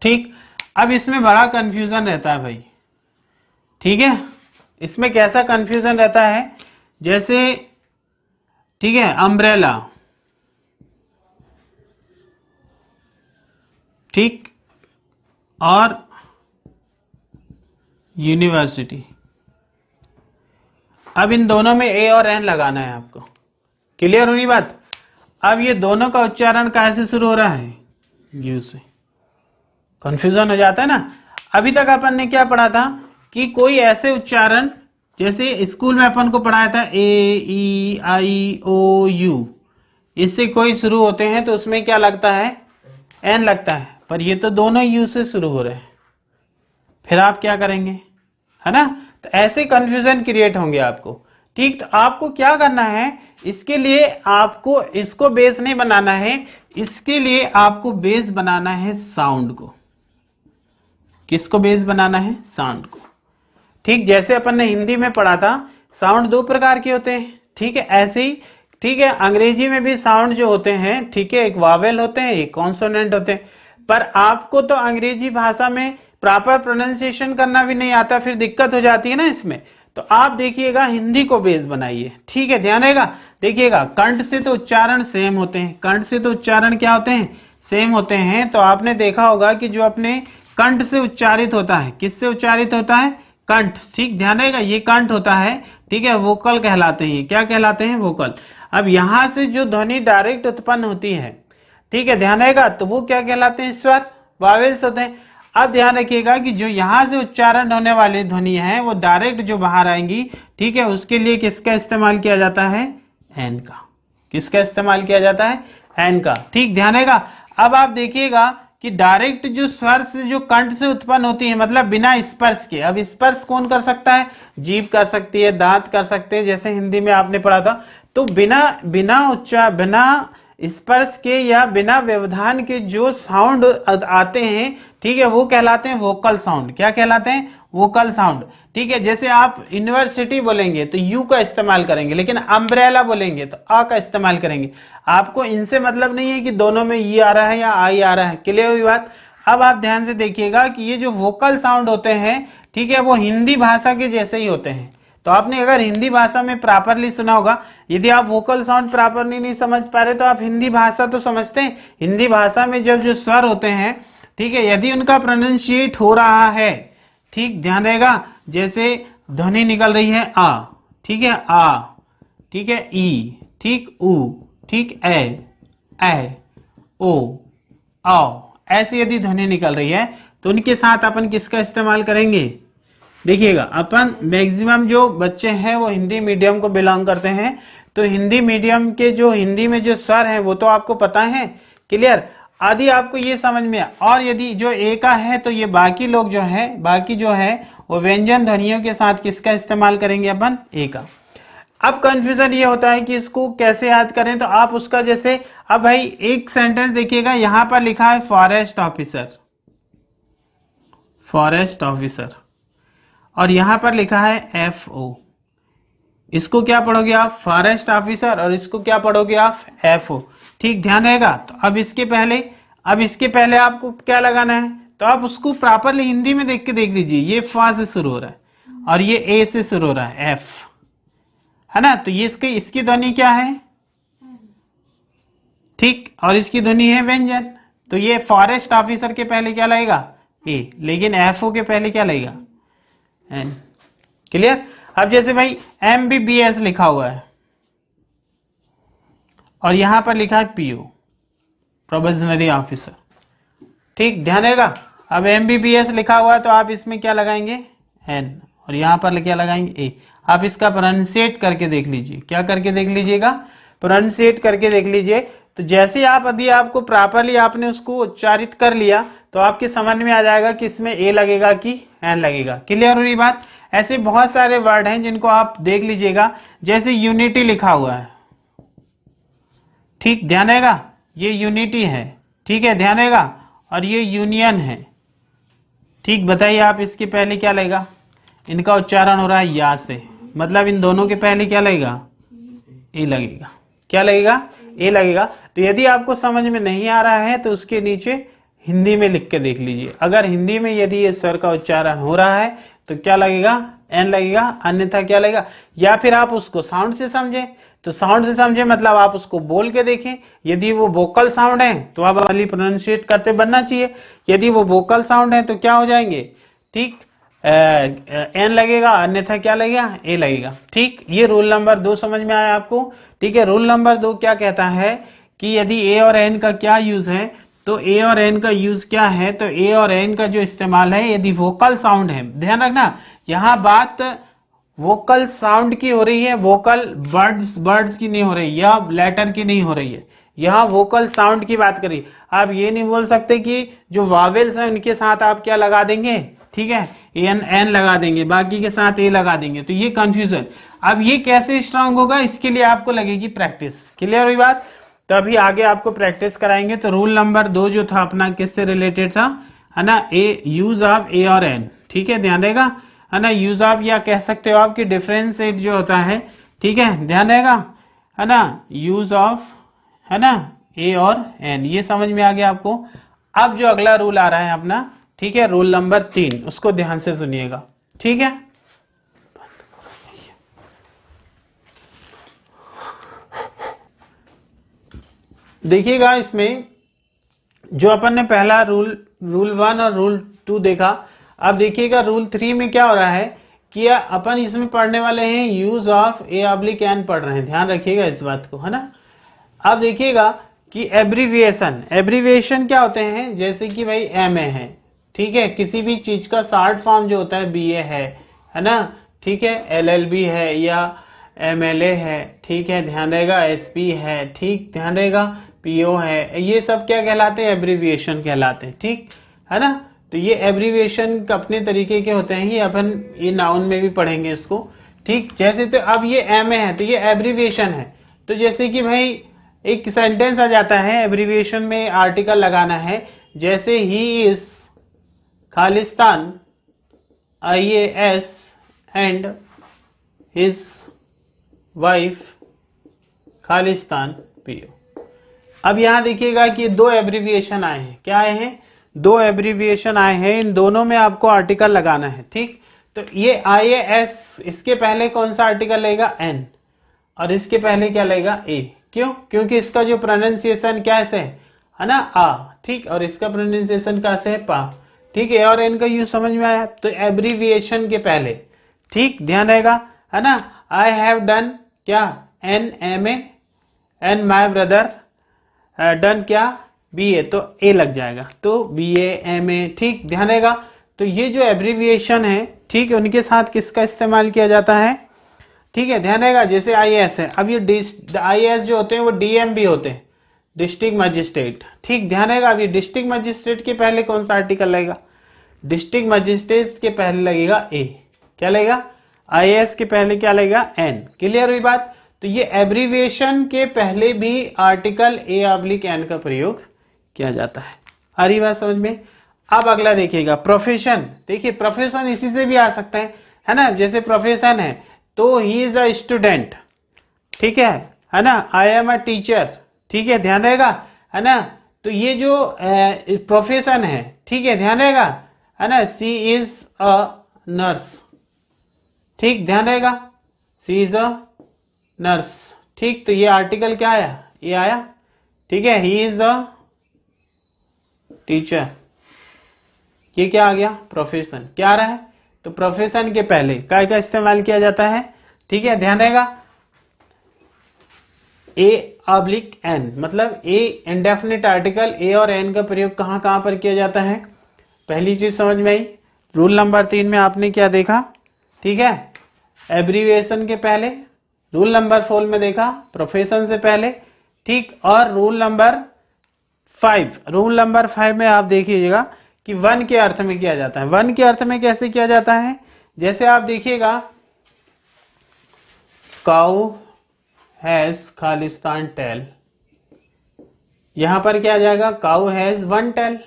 ठीक, अब इसमें बड़ा कंफ्यूजन रहता है भाई। ठीक है, इसमें कैसा कंफ्यूजन रहता है, जैसे ठीक है, अम्ब्रेला, ठीक, और यूनिवर्सिटी। अब इन दोनों में ए और एन लगाना है आपको। क्लियर हुई बात। अब ये दोनों का उच्चारण कैसे शुरू हो रहा है, यू से। कंफ्यूजन हो जाता है ना। अभी तक अपन ने क्या पढ़ा था कि कोई ऐसे उच्चारण, जैसे स्कूल में अपन को पढ़ाया था ए, ई, आई, ओ, यू, इससे कोई शुरू होते हैं तो उसमें क्या लगता है, एन लगता है। पर ये तो दोनों यू से शुरू हो रहे हैं, फिर आप क्या करेंगे, है ना। तो ऐसे कंफ्यूजन क्रिएट होंगे आपको। ठीक, तो आपको क्या करना है, इसके लिए आपको इसको बेस नहीं बनाना है, इसके लिए आपको बेस बनाना है साउंड को। किसको बेस बनाना है, साउंड को। ठीक, जैसे अपन ने हिंदी में पढ़ा था साउंड 2 प्रकार के होते हैं। ठीक है, ऐसे ही ठीक है, अंग्रेजी में भी साउंड जो होते हैं, ठीक है, एक वावेल होते हैं, एक कॉन्सोनेंट होते हैं। पर आपको तो अंग्रेजी भाषा में प्रॉपर प्रोनाउंसिएशन करना भी नहीं आता, फिर दिक्कत हो जाती है ना इसमें। तो आप देखिएगा हिंदी को बेस बनाइए। ठीक है, ध्यान रहेगा, देखिएगा कंठ से तो उच्चारण सेम होते हैं, कंठ से तो उच्चारण क्या होते हैं, सेम होते हैं। तो आपने देखा होगा कि जो अपने कंठ से उच्चारित होता है, किससे उच्चारित होता है, कंठ। ठीक, ध्यान रहेगा, ये कंठ होता है। ठीक है, वोकल कहलाते हैं। क्या कहलाते हैं, वोकल। अब यहां से जो ध्वनि डायरेक्ट उत्पन्न होती है, ठीक है, ध्यान रहेगा, तो वो क्या कहलाते हैं, स्वर, वावेल्स होते हैं। अब ध्यान रखिएगा कि जो यहां से उच्चारण होने वाले ध्वनि है वो डायरेक्ट जो बाहर आएंगी, ठीक है, उसके लिए किसका इस्तेमाल किया जाता है, एन का। किसका इस्तेमाल किया जाता है, एन का। ठीक, ध्यान रहेगा। अब आप देखिएगा कि डायरेक्ट जो स्वर से जो कंठ से उत्पन्न होती है, मतलब बिना स्पर्श के। अब स्पर्श कौन कर सकता है, जीभ कर सकती है, दांत कर सकते हैं, जैसे हिंदी में आपने पढ़ा था। तो बिना स्पर्श के या बिना व्यवधान के जो साउंड आते हैं, ठीक है, वो कहलाते हैं वोकल साउंड। क्या कहलाते हैं, वोकल साउंड। ठीक है, जैसे आप यूनिवर्सिटी बोलेंगे तो यू का इस्तेमाल करेंगे, लेकिन अम्ब्रेला बोलेंगे तो आ का इस्तेमाल करेंगे। आपको इनसे मतलब नहीं है कि दोनों में ई आ रहा है या आई आ रहा है। क्लियर हुई बात। अब आप ध्यान से देखिएगा कि ये जो वोकल साउंड होते हैं, ठीक है, वो हिंदी भाषा के जैसे ही होते हैं। तो आपने अगर हिंदी भाषा में प्रॉपरली सुना होगा, यदि आप वोकल साउंड प्रॉपरली नहीं समझ पा रहे तो आप हिंदी भाषा तो समझते हैं। हिंदी भाषा में जब जो स्वर होते हैं, ठीक है, यदि उनका प्रोनाउंसिएट हो रहा है, ठीक, ध्यान रहेगा, जैसे ध्वनि निकल रही है आ, ठीक है, आ, ठीक है, ई, ठीक, ऊ, ठीक, ए, ओ, आओ, ऐसी यदि ध्वनि निकल रही है तो उनके साथ अपन किसका इस्तेमाल करेंगे? देखिएगा, अपन मैक्सिमम जो बच्चे हैं वो हिंदी मीडियम को बिलोंग करते हैं, तो हिंदी मीडियम के जो हिंदी में जो स्वर हैं वो तो आपको पता है, क्लियर, आदि आपको ये समझ में। और यदि जो ए का है तो ये बाकी लोग जो है, बाकी जो है वो व्यंजन ध्वनियों के साथ किसका इस्तेमाल करेंगे अपन? ए का। अब कंफ्यूजन ये होता है कि इसको कैसे याद करें, तो आप उसका जैसे, अब भाई एक सेंटेंस देखिएगा, यहां पर लिखा है फॉरेस्ट ऑफिसर, फॉरेस्ट ऑफिसर, और यहां पर लिखा है FO। इसको क्या पढ़ोगे आप? फॉरेस्ट ऑफिसर, और इसको क्या पढ़ोगे आप? FO। ठीक, ध्यान रहेगा। तो अब इसके पहले आपको क्या लगाना है, तो आप उसको प्रॉपरली हिंदी में देख के देख लीजिए। ये फा से शुरू हो रहा है और ये ए से शुरू हो रहा है, F, है ना, तो ये इसकी ध्वनि क्या है? ठीक, और इसकी ध्वनि है व्यंजन। तो ये फॉरेस्ट ऑफिसर के पहले क्या लगेगा? ए, लेकिन FO के पहले क्या लगेगा? एन। क्लियर? अब जैसे भाई MBBS लिखा हुआ है और यहां पर लिखा है PO, प्रोबेशनरी ऑफिसर। ठीक, ध्यान रहेगा। अब MBBS लिखा हुआ है तो आप इसमें क्या लगाएंगे? N, और यहां पर क्या लगाएंगे? ए। आप इसका प्रोनाउंसिएट करके देख लीजिए। क्या करके देख लीजिएगा? प्रोनाउंसिएट करके देख लीजिए। तो जैसे आप, यदि आपको प्रॉपरली आपने उसको उच्चारित कर लिया तो आपके समझ में आ जाएगा कि इसमें ए लगेगा कि एन लगेगा। क्लियर हुई बात? ऐसे बहुत सारे वर्ड हैं जिनको आप देख लीजिएगा, जैसे यूनिटी लिखा हुआ है। ठीक, ध्यान रहेगा, ये यूनिटी है, ठीक है, ध्यान रहेगा, और ये यूनियन है। ठीक, बताइए आप इसके पहले क्या लगेगा? इनका उच्चारण हो रहा है या से, मतलब इन दोनों के पहले क्या लगेगा? ए लगेगा। क्या लगेगा? ए लगेगा। तो यदि आपको समझ में नहीं आ रहा है तो उसके नीचे हिंदी में लिख के देख लीजिए। अगर हिंदी में यदि ये स्वर का उच्चारण हो रहा है तो क्या लगेगा? एन लगेगा, अन्यथा क्या लगेगा? या फिर आप उसको साउंड से समझें, तो साउंड से समझे मतलब आप उसको बोल के देखें। यदि वो वोकल साउंड है तो आप वाली प्रोनाउंसिएट करते बनना चाहिए। यदि वो वोकल साउंड है तो क्या हो जाएंगे? ठीक, एन लगेगा, अन्यथा क्या लगेगा? ए लगेगा। ठीक, ये रूल नंबर 2 समझ में आया आपको? ठीक है, रूल नंबर 2 क्या कहता है कि यदि ए और एन का क्या यूज है, तो ए और एन का यूज क्या है, तो ए और एन का जो इस्तेमाल है यदि वोकल साउंड है, ध्यान रखना यहां बात वोकल साउंड की हो रही है, वोकल वर्ड्स की नहीं हो रही या लेटर की नहीं हो रही है, यहाँ वोकल साउंड की बात करिए। आप ये नहीं बोल सकते कि जो वावेल्स हैं उनके साथ आप क्या लगा देंगे, ठीक है, एन लगा देंगे, बाकी के साथ ए लगा देंगे, तो ये कंफ्यूजन। अब ये कैसे स्ट्रांग होगा, इसके लिए आपको लगेगी प्रैक्टिस। क्लियर हुई बात? तो अभी आगे आपको प्रैक्टिस कराएंगे। तो रूल नंबर 2 जो था अपना किससे रिलेटेड था, है ना, ए, यूज ऑफ ए और एन। ठीक है, ध्यान रहेगा, है ना, यूज ऑफ, या कह सकते हो आपकी डिफरेंशिएट जो होता है, ठीक है, ध्यान रहेगा, है ना, यूज ऑफ, है ना, ए और एन, ये समझ में आ गया आपको। अब जो अगला रूल आ रहा है अपना, ठीक है, रूल नंबर 3, उसको ध्यान से सुनिएगा। ठीक है, देखिएगा, इसमें जो अपन ने पहला रूल 1 और रूल 2 देखा, अब देखिएगा रूल 3 में क्या हो रहा है कि अपन इसमें पढ़ने वाले हैं use of a oblique an पढ़ रहे हैं, ध्यान रखिएगा इस बात को, है ना। अब देखिएगा कि एब्रीविएशन क्या होते हैं, जैसे कि भाई MA है, ठीक है, किसी भी चीज का शॉर्ट फॉर्म जो होता है BA है ना, ठीक है, LLB है या MLA है, ठीक है, ध्यान रहेगा, SP है, ठीक, ध्यान रहेगा, PO है, ये सब क्या कहलाते हैं? एब्रीविएशन कहलाते हैं, ठीक है ना। तो ये एब्रीविएशन अपने तरीके के होते हैं, ये अपन ये नाउन में भी पढ़ेंगे इसको, ठीक। जैसे तो अब ये MA है तो ये एब्रीविएशन है, तो जैसे कि भाई एक सेंटेंस आ जाता है, एब्रीविएशन में आर्टिकल लगाना है, जैसे he is Khalistan IAS and his wife Khalistan PO। अब यहां देखिएगा कि 2 एब्रीविएशन आए हैं। क्या आए हैं? दो एब्रीविएशन आए हैं, इन दोनों में आपको आर्टिकल लगाना है। ठीक, तो ये IAS, इसके पहले कौन सा आर्टिकल लगेगा? N, और इसके पहले क्या लगेगा? A। क्यों? क्योंकि इसका जो प्रोनाउंसिएशन कैसे है ना, आ। ठीक, और इसका प्रोनाउंसिएशन कैसे है? पा। ठीक है, और इनका यूज समझ में आया? तो एब्रीविएशन के पहले, ठीक, ध्यान रहेगा, है ना। आई हैव डन क्या? NMA, and my brother done क्या? BA, तो A लग जाएगा, तो BA MA। ठीक, ध्यान रहेगा। तो ये जो एब्रीविएशन है, ठीक है, उनके साथ किसका इस्तेमाल किया जाता है? ठीक है, ध्यान रहेगा। जैसे IAS है, अब ये IAS जो होते हैं वो DM भी होते हैं, डिस्ट्रिक्ट मजिस्ट्रेट। ठीक, ध्यान रहेगा। अब ये डिस्ट्रिक्ट मजिस्ट्रेट के पहले कौन सा आर्टिकल लगेगा? डिस्ट्रिक्ट मजिस्ट्रेट के पहले लगेगा A। क्या लगेगा? IAS के पहले क्या लगेगा? N। क्लियर हुई बात? तो ये एब्रीविएशन के पहले भी आर्टिकल A/N का प्रयोग किया जाता है। आ रही बात समझ में? अब अगला देखिएगा, प्रोफेशन। देखिए, प्रोफेशन इसी से भी आ सकता है ना। जैसे प्रोफेशन है तो ही इज अ स्टूडेंट, ठीक है ना। आई एम अ टीचर, ठीक है, ध्यान रहेगा, है ना। तो ये जो प्रोफेशन है, ठीक है, ध्यान रहेगा, है ना। सी इज अ नर्स, ठीक, ध्यान रहेगा, सी इज अ नर्स। ठीक, तो ये आर्टिकल क्या आया? ये आया, ठीक है। ही इज अ टीचर, ये क्या आ गया? प्रोफेशन। क्या आ रहा है? तो प्रोफेशन के पहले काय का इस्तेमाल किया जाता है, ठीक है, ध्यान रहेगा। A/N, मतलब A इंडेफिनिट आर्टिकल A और N का प्रयोग कहां कहां पर किया जाता है? पहली चीज समझ में आई। रूल नंबर 3 में आपने क्या देखा? ठीक है, एब्रीविएशन के पहले। रूल नंबर 4 में देखा प्रोफेशन से पहले, ठीक। और रूल नंबर 5 में आप देखिएगा कि वन के अर्थ में किया जाता है। वन के अर्थ में कैसे किया जाता है? जैसे आप देखिएगा, काउ हैज खालिस्तान टेल, यहां पर क्या आ जाएगा? Cow has one tail.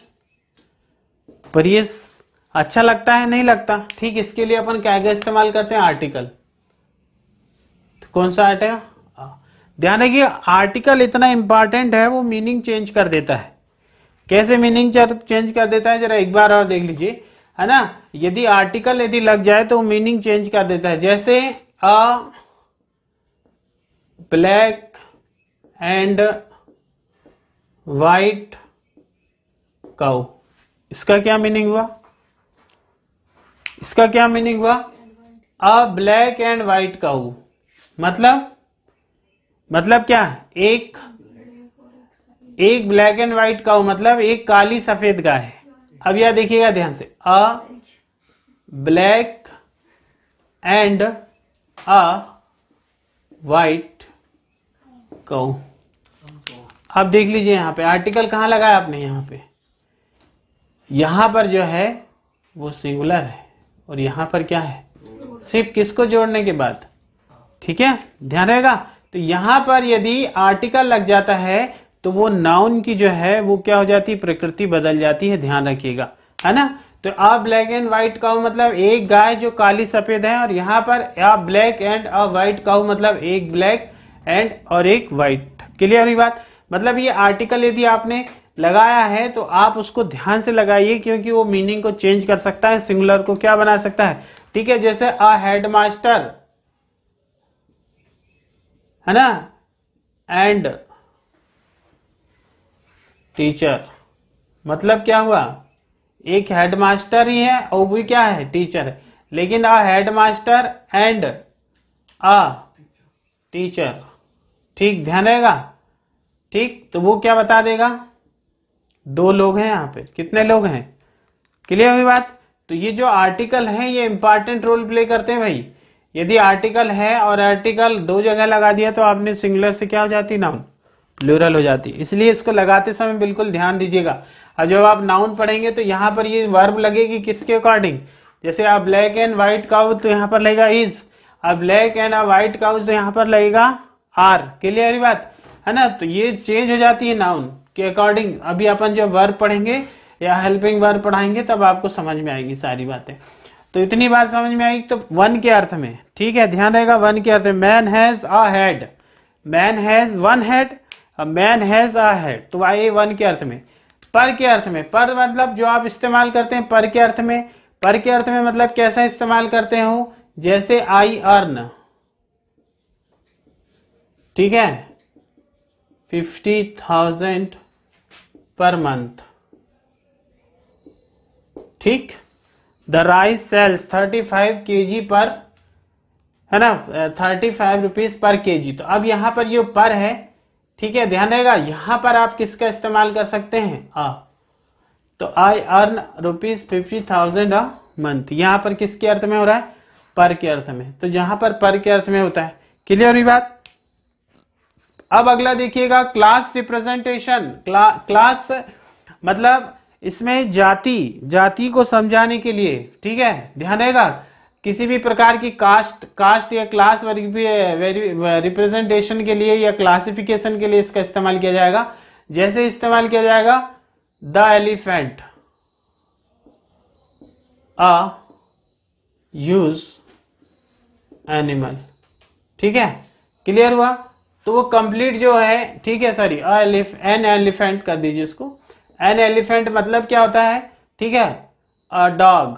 पर ये अच्छा लगता है? नहीं लगता। ठीक, इसके लिए अपन क्या का इस्तेमाल करते हैं? आर्टिकल। तो कौन सा आर्टिकल? ध्यान रखिए, आर्टिकल इतना इंपॉर्टेंट है, वो मीनिंग चेंज कर देता है। कैसे मीनिंग चेंज कर देता है? जरा एक बार और देख लीजिए, है ना। यदि आर्टिकल यदि लग जाए तो मीनिंग चेंज कर देता है। जैसे अ ब्लैक एंड वाइट काउ, इसका क्या मीनिंग हुआ? इसका क्या मीनिंग हुआ? अ ब्लैक एंड वाइट काउ, मतलब क्या? एक ब्लैक एंड व्हाइट काऊ, मतलब एक काली सफेद गाय है। अब यह देखिएगा ध्यान से, a black and a white cow. अब देख लीजिए यहां पे आर्टिकल कहां लगाया आपने? यहां पर जो है वो सिंगुलर है, और यहां पर क्या है? सिर्फ किसको जोड़ने के बाद, ठीक है, ध्यान रहेगा। तो यहां पर यदि आर्टिकल लग जाता है तो वो नाउन की जो है वो क्या हो जाती है? प्रकृति बदल जाती है, ध्यान रखिएगा, है ना। तो अ ब्लैक एंड व्हाइट काऊ मतलब एक गाय जो काली सफेद है, और यहां पर a black and a white cow मतलब एक ब्लैक एंड और एक व्हाइट। क्लियर हुई बात? मतलब ये आर्टिकल यदि आपने लगाया है तो आप उसको ध्यान से लगाइए, क्योंकि वो मीनिंग को चेंज कर सकता है, सिंगुलर को क्या बना सकता है, ठीक है। जैसे अ हेडमास्टर, है ना, एंड टीचर, मतलब क्या हुआ? एक हेडमास्टर ही है और वो क्या है? टीचर है। लेकिन अ हेडमास्टर एंड अ टीचर, ठीक, ध्यान रहेगा, ठीक। तो वो क्या बता देगा? दो लोग हैं यहाँ पे। कितने लोग हैं? क्लियर हुई बात? तो ये जो आर्टिकल है ये इंपॉर्टेंट रोल प्ले करते हैं भाई। यदि आर्टिकल है और आर्टिकल दो जगह लगा दिया तो आपने सिंगुलर से क्या हो जाती? नाउन प्लूरल हो जाती है। इसलिए इसको लगाते समय बिल्कुल ध्यान दीजिएगा। और जब आप नाउन पढ़ेंगे तो यहाँ पर ये वर्ब लगेगी किसके अकॉर्डिंग? जैसे आप ब्लैक एंड व्हाइट काउ तो यहाँ पर लगेगा इज, अब ब्लैक एंड व्हाइट काउ तो यहाँ पर लगेगा आर। क्लियर ही बात है ना। तो ये चेंज हो जाती है नाउन के अकॉर्डिंग। अभी अपन जब वर्ब पढ़ेंगे या हेल्पिंग वर्ब पढ़ाएंगे तब आपको समझ में आएगी सारी बातें। तो इतनी बात समझ में आएगी। तो वन के अर्थ में, ठीक है, ध्यान रहेगा, वन के अर्थ में man has a head, man has one head, man has a head, तो आइए वन के अर्थ में। पर के अर्थ में, पर मतलब जो आप इस्तेमाल करते हैं पर के अर्थ में, पर के अर्थ में मतलब कैसा इस्तेमाल करते हो, जैसे आई अर्न, ठीक है, 50,000 पर मंथ, ठीक। द राइस सेल्स 35 kg पर, है ना, 35 रुपीज पर केजी। तो अब यहां पर ये पर है, ठीक है, ध्यान रहेगा। यहां पर आप किसका इस्तेमाल कर सकते हैं, तो आई अर्न ₹50,000 अ मंथ, यहां पर किसके अर्थ में हो रहा है, पर के अर्थ में। तो यहां पर के अर्थ में होता है। क्लियर हुई बात। अब अगला देखिएगा क्लास रिप्रेजेंटेशन। क्लास मतलब इसमें जाति को समझाने के लिए, ठीक है, ध्यान रहेगा, किसी भी प्रकार की कास्ट या क्लास रिप्रेजेंटेशन के लिए या क्लासिफिकेशन के लिए इसका इस्तेमाल किया जाएगा। जैसे इस्तेमाल किया जाएगा the elephant a use animal, ठीक है, क्लियर हुआ। तो वो कंप्लीट जो है, ठीक है, सॉरी, एन एलिफेंट कर दीजिए उसको। एन एलिफेंट मतलब क्या होता है, ठीक है, a dog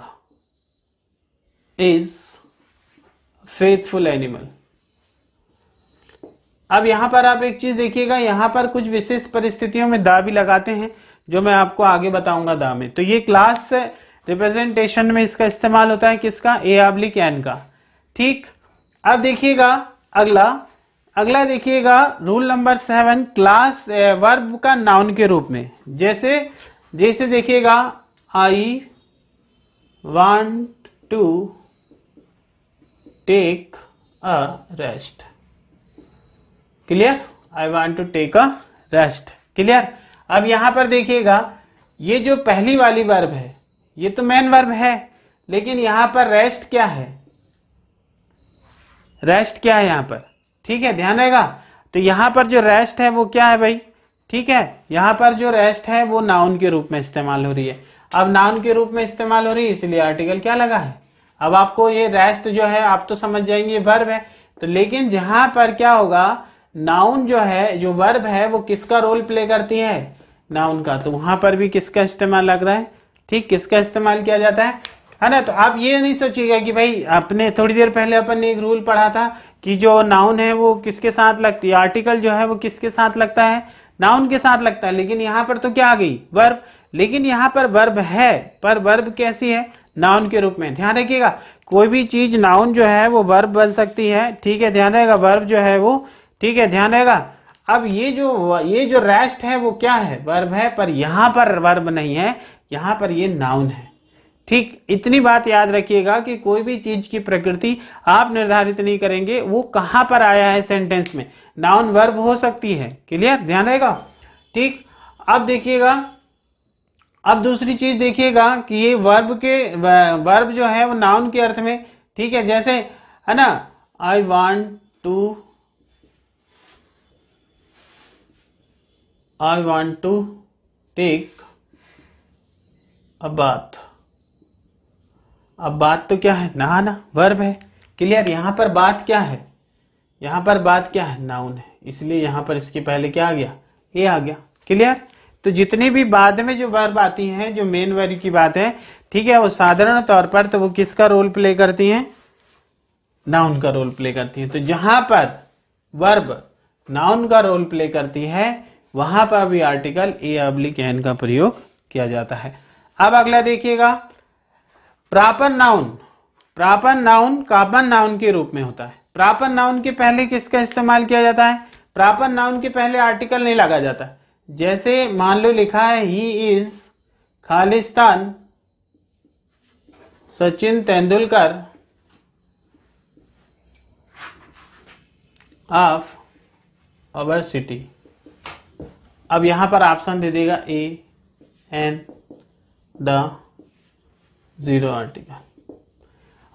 is faithful animal. अब यहां पर आप एक चीज देखिएगा, यहां पर कुछ विशेष परिस्थितियों में दा भी लगाते हैं, जो मैं आपको आगे बताऊंगा दा में। तो ये क्लास रिप्रेजेंटेशन में इसका इस्तेमाल होता है, किसका, ए/एन का, ठीक। अब देखिएगा अगला देखिएगा रूल नंबर 7, क्लास वर्ब का नाउन के रूप में। जैसे देखिएगा I want to take a rest, clear, I want to take a rest, clear. अब यहां पर देखिएगा ये जो पहली वाली वर्ब है ये तो मेन वर्ब है, लेकिन यहां पर रेस्ट क्या है, रेस्ट क्या है यहां पर, ठीक है, ध्यान रहेगा। तो यहां पर जो रेस्ट है वो क्या है भाई, ठीक है, यहां पर जो रेस्ट है वो नाउन के रूप में इस्तेमाल हो रही है। अब नाउन के रूप में इस्तेमाल हो रही है, इसलिए आर्टिकल क्या लगा है। अब आपको ये रेस्ट जो है आप तो समझ जाएंगे वर्ब है, तो लेकिन जहां पर क्या होगा, नाउन जो है, जो वर्ब है वो किसका रोल प्ले करती है, नाउन का। तो वहां पर भी किसका इस्तेमाल लग रहा है, ठीक, किसका इस्तेमाल किया जाता है ना। तो आप ये नहीं सोचिएगा कि भाई आपने थोड़ी देर पहले अपन ने एक रूल पढ़ा था कि जो नाउन है वो किसके साथ लगती है, आर्टिकल जो है वो किसके साथ लगता है, नाउन के साथ लगता है। लेकिन यहाँ पर तो क्या आ गई, वर्ब। लेकिन यहाँ पर वर्ब है, पर वर्ब कैसी है, नाउन के रूप में। ध्यान रखिएगा, कोई भी चीज नाउन जो है वो वर्ब बन सकती है, ठीक है, ध्यान रहेगा, वर्ब जो है वो, ठीक है, ध्यान रहेगा। अब ये जो रेस्ट है वो क्या है, वर्ब है, पर यहाँ पर वर्ब नहीं है, यहाँ पर ये नाउन है, ठीक। इतनी बात याद रखिएगा कि कोई भी चीज की प्रकृति आप निर्धारित नहीं करेंगे, वो कहां पर आया है सेंटेंस में, नाउन वर्ब हो सकती है, क्लियर, ध्यान रहेगा, ठीक। अब देखिएगा, अब दूसरी चीज देखिएगा कि ये वर्ब जो है वो नाउन के अर्थ में, ठीक है, जैसे है ना, I want to take a bath. अब बात तो क्या है, नहाना, वर्ब है, क्लियर। यहां पर बात क्या है, यहां पर बात क्या है, नाउन है, इसलिए यहां पर इसके पहले क्या आ गया, ए आ गया, क्लियर। तो जितनी भी बाद में जो वर्ब आती हैं, जो मेन वर्ब की बात है, ठीक है, वो साधारण तौर पर तो वो किसका रोल प्ले करती हैं, नाउन का रोल प्ले करती हैं। तो जहां पर वर्ब नाउन का रोल प्ले करती है वहां पर भी आर्टिकल ए/एन का प्रयोग किया जाता है। अब अगला देखिएगा, प्रॉपर नाउन कॉमन नाउन के रूप में होता है। प्रॉपर नाउन के पहले किसका इस्तेमाल किया जाता है, प्रॉपर नाउन के पहले आर्टिकल नहीं लगा जाता। जैसे मान लो लिखा है he is Khalistan Sachin Tendulkar of our city. अब यहां पर ऑप्शन दे देगा A N the zero article.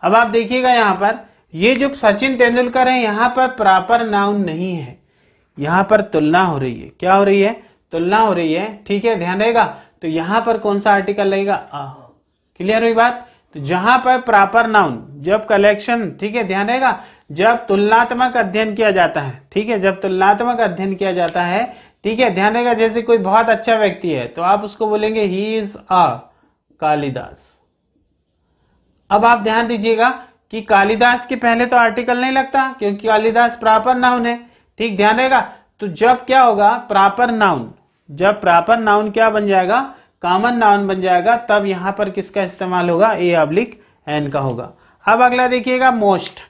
अब आप देखिएगा यहां पर ये जो सचिन तेंदुलकर है यहां पर प्रॉपर नाउन नहीं है, यहां पर तुलना हो रही है, क्या हो रही है, तुलना हो रही है, ठीक है, ध्यान रहेगा। तो यहां पर कौन सा आर्टिकल लगेगा, क्लियर हुई बात। तो जहां पर प्रॉपर नाउन, जब कलेक्शन, ठीक है, ध्यान रहेगा, जब तुलनात्मक अध्ययन किया जाता है, ठीक है, जब तुलनात्मक अध्ययन किया जाता है, ठीक है, ध्यान रहेगा। जैसे कोई बहुत अच्छा व्यक्ति है तो आप उसको बोलेंगे ही इज अ कालिदास। अब आप ध्यान दीजिएगा कि कालिदास के पहले तो आर्टिकल नहीं लगता क्योंकि कालिदास प्रॉपर नाउन है। ठीक, ध्यान रहेगा। तो जब क्या होगा प्रॉपर नाउन, जब प्रॉपर नाउन क्या बन जाएगा, कॉमन नाउन बन जाएगा, तब यहां पर किसका इस्तेमाल होगा, A/N का होगा। अब अगला देखिएगा मोस्ट।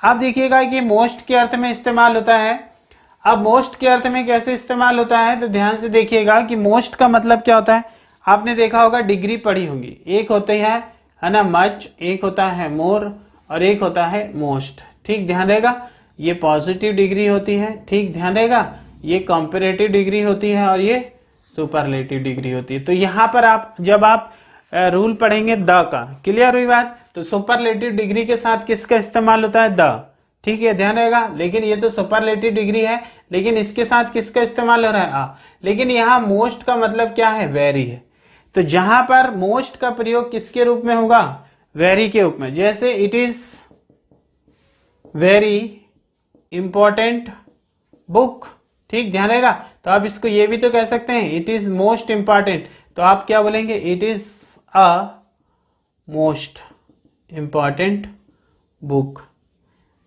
अब देखिएगा कि मोस्ट के अर्थ में इस्तेमाल होता है। अब मोस्ट के अर्थ में कैसे इस्तेमाल होता है, तो ध्यान से देखिएगा कि मोस्ट का मतलब क्या होता है। आपने देखा होगा, डिग्री पढ़ी होगी, एक होती है ना मच, एक होता है मोर और एक होता है मोस्ट। ठीक, ध्यान रहेगा। ये पॉजिटिव डिग्री होती है, ठीक, ध्यान रहेगा। ये कंपैरेटिव डिग्री होती है और ये सुपरलेटिव डिग्री होती है। तो यहां पर आप जब आप रूल पढ़ेंगे द का, क्लियर हुई बात। तो सुपरलेटिव डिग्री के साथ किसका इस्तेमाल होता है, द। ठीक है, ध्यान रहेगा। लेकिन ये तो सुपरलेटिव डिग्री है, लेकिन इसके साथ किसका इस्तेमाल हो रहा है, आ। लेकिन यहाँ मोस्ट का मतलब क्या है, वेरी है। तो जहां पर मोस्ट का प्रयोग किसके रूप में होगा, वेरी के रूप में। जैसे it is very important book. ठीक, ध्यान रहेगा। तो आप इसको ये भी तो कह सकते हैं, इट इज मोस्ट इंपॉर्टेंट। तो आप क्या बोलेंगे, it is a most important book.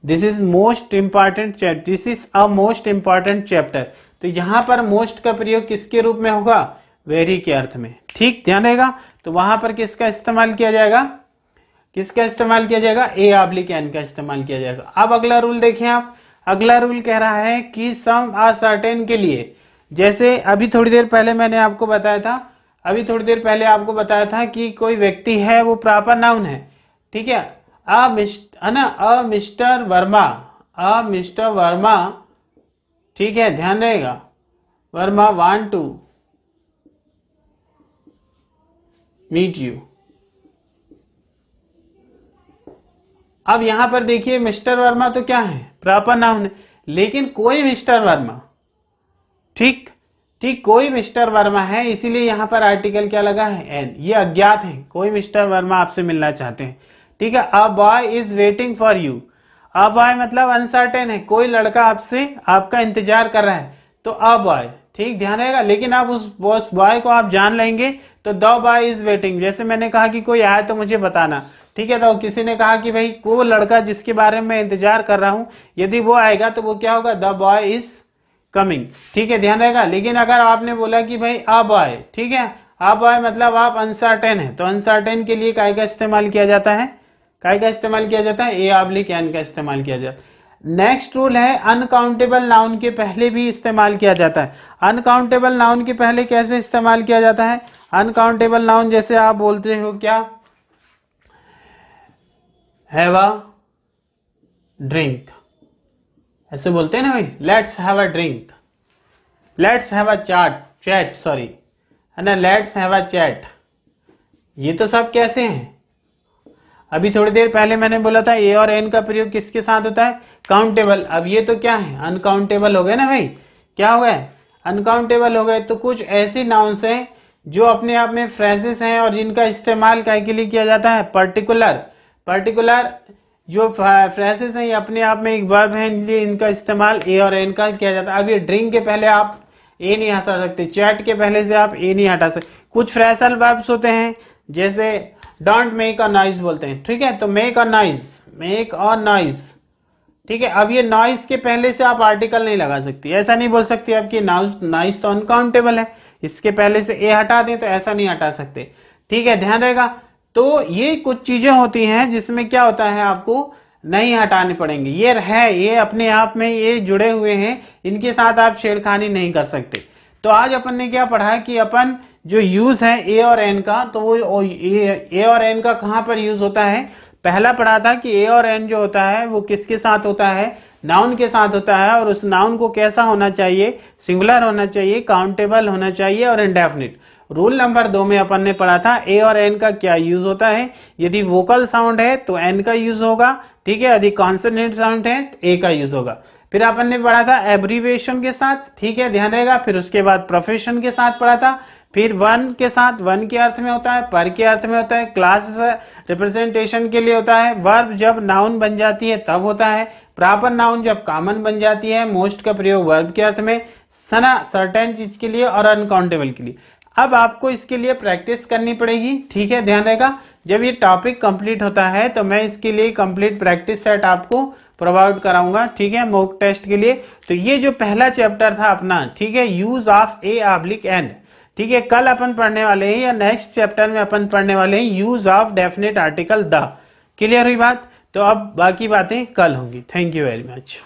This is most important chapter, this is a most important chapter. तो यहां पर मोस्ट का प्रयोग किसके रूप में होगा, वेरी के अर्थ में। ठीक, ध्यान रहेगा। तो वहां पर किसका इस्तेमाल किया जाएगा, किसका इस्तेमाल किया जाएगा, A/N का इस्तेमाल किया जाएगा। अब अगला रूल देखें आप। अगला रूल कह रहा है कि सम आ सर्टेन के लिए, जैसे अभी थोड़ी देर पहले मैंने आपको बताया था, कि कोई व्यक्ति है वो प्रॉपर नाउन है। ठीक है, अ मिस्टर वर्मा, ठीक है, ध्यान रहेगा, Verma want to meet you. अब यहां पर देखिए मिस्टर वर्मा तो क्या है, प्रॉपर नाउन है, लेकिन कोई मिस्टर वर्मा, ठीक, कोई मिस्टर वर्मा है, इसीलिए यहां पर आर्टिकल क्या लगा है, एन। ये अज्ञात है, कोई मिस्टर वर्मा आपसे मिलना चाहते हैं। ठीक है, a boy is waiting for you. A boy मतलब अनसर्टेन है, कोई लड़का आपसे आपका इंतजार कर रहा है, तो अ बॉय। ठीक, ध्यान रहेगा। लेकिन आप उस बॉय को आप जान लेंगे तो द बॉय इज वेटिंग। जैसे मैंने कहा कि कोई आया तो मुझे बताना। ठीक है, तो किसी ने कहा कि भाई वो लड़का जिसके बारे में मैं इंतजार कर रहा हूं, यदि वो आएगा तो वो क्या होगा, द बॉय इज कमिंग। ठीक है, ध्यान रहेगा। लेकिन अगर आपने बोला कि भाई अ बॉय, ठीक है, अ बॉय मतलब आप अनसर्टेन है, तो अनसर्टेन के लिए काय का इस्तेमाल किया जाता है, A/N का इस्तेमाल किया जाता है। नेक्स्ट रूल है अनकाउंटेबल नाउन के पहले भी इस्तेमाल किया जाता है। अनकाउंटेबल नाउन के पहले कैसे इस्तेमाल किया जाता है, अनकाउंटेबल नाउन जैसे आप बोलते हो क्या, हैव अ ड्रिंक, ऐसे बोलते हैं ना भाई, let's have a drink, let's have a chat, sorry, है ना, लेट्स हैव अ चैट। ये तो सब कैसे हैं, अभी थोड़ी देर पहले मैंने बोला था A और N का प्रयोग किसके साथ होता है, काउंटेबल। अब ये तो क्या है, अनकाउंटेबल हो गए ना भाई, क्या हो गए, अनकाउंटेबल हो गए। तो कुछ ऐसी नाउन्स हैं जो अपने आप में फ्रेजेस हैं और जिनका इस्तेमाल काय के लिए किया जाता है, पर्टिकुलर जो फ्रेजेस हैं ये अपने आप में एक वर्ब है, इसलिए इनका इस्तेमाल A और N का किया जाता है। अब ये ड्रिंक के पहले आप A नहीं हटा सकते, चैट के पहले से आप A नहीं हटा सकते। कुछ फ्रेजल वर्ब्स होते हैं, जैसे डोंट मेक अ नॉइज बोलते हैं। ठीक है, तो मेक अ नॉइज, ठीक है। अब ये नॉइज के पहले से आप आर्टिकल नहीं लगा सकती, ऐसा नहीं बोल सकती आप कि नॉइज तो अनकाउंटेबल है, इसके पहले से ए हटा दें, तो ऐसा नहीं हटा सकते। ठीक है, ध्यान रहेगा। तो ये कुछ चीजें होती हैं जिसमें क्या होता है, आपको नहीं हटाने पड़ेंगे। ये अपने आप में ये जुड़े हुए हैं, इनके साथ आप छेड़खानी नहीं कर सकते। तो आज अपन ने क्या पढ़ा कि अपन जो यूज है A और N का, तो वो A और N का कहां पर यूज होता है, पहला पढ़ा था कि A और N जो होता है वो किसके साथ होता है, नाउन के साथ होता है। और उस नाउन को कैसा होना चाहिए, सिंगुलर होना चाहिए, काउंटेबल होना चाहिए और इंडेफिनिट। रूल नंबर 2 में अपन ने पढ़ा था A और N का क्या यूज होता है, यदि वोकल साउंड है तो N का यूज होगा, ठीक है, यदि कॉन्सोनेंट साउंड है तो A का यूज होगा। फिर अपन ने पढ़ा था एब्रीविएशन के साथ, ठीक है, ध्यान रहेगा। फिर उसके बाद प्रोफेशन के साथ पढ़ा था, फिर वन के साथ वन के अर्थ में होता है, पर के अर्थ में होता है, क्लास रिप्रेजेंटेशन के लिए होता है, वर्ब जब नाउन बन जाती है तब होता है, प्रॉपर नाउन जब कॉमन बन जाती है, मोस्ट का प्रयोग वर्ब के अर्थ में, सना सर्टेन चीज के लिए और अनकाउंटेबल के लिए। अब आपको इसके लिए प्रैक्टिस करनी पड़ेगी, ठीक है, ध्यान रहेगा। जब ये टॉपिक कंप्लीट होता है तो मैं इसके लिए कंप्लीट प्रैक्टिस सेट आपको प्रोवाइड कराऊंगा, ठीक है, मॉक टेस्ट के लिए। तो ये जो पहला चैप्टर था अपना, ठीक है, यूज ऑफ ए/एंड, ठीक है, कल अपन पढ़ने वाले हैं या नेक्स्ट चैप्टर में अपन पढ़ने वाले हैं use of definite article the. Clear हुई बात? तो अब बाकी बातें कल होंगी। Thank you very much.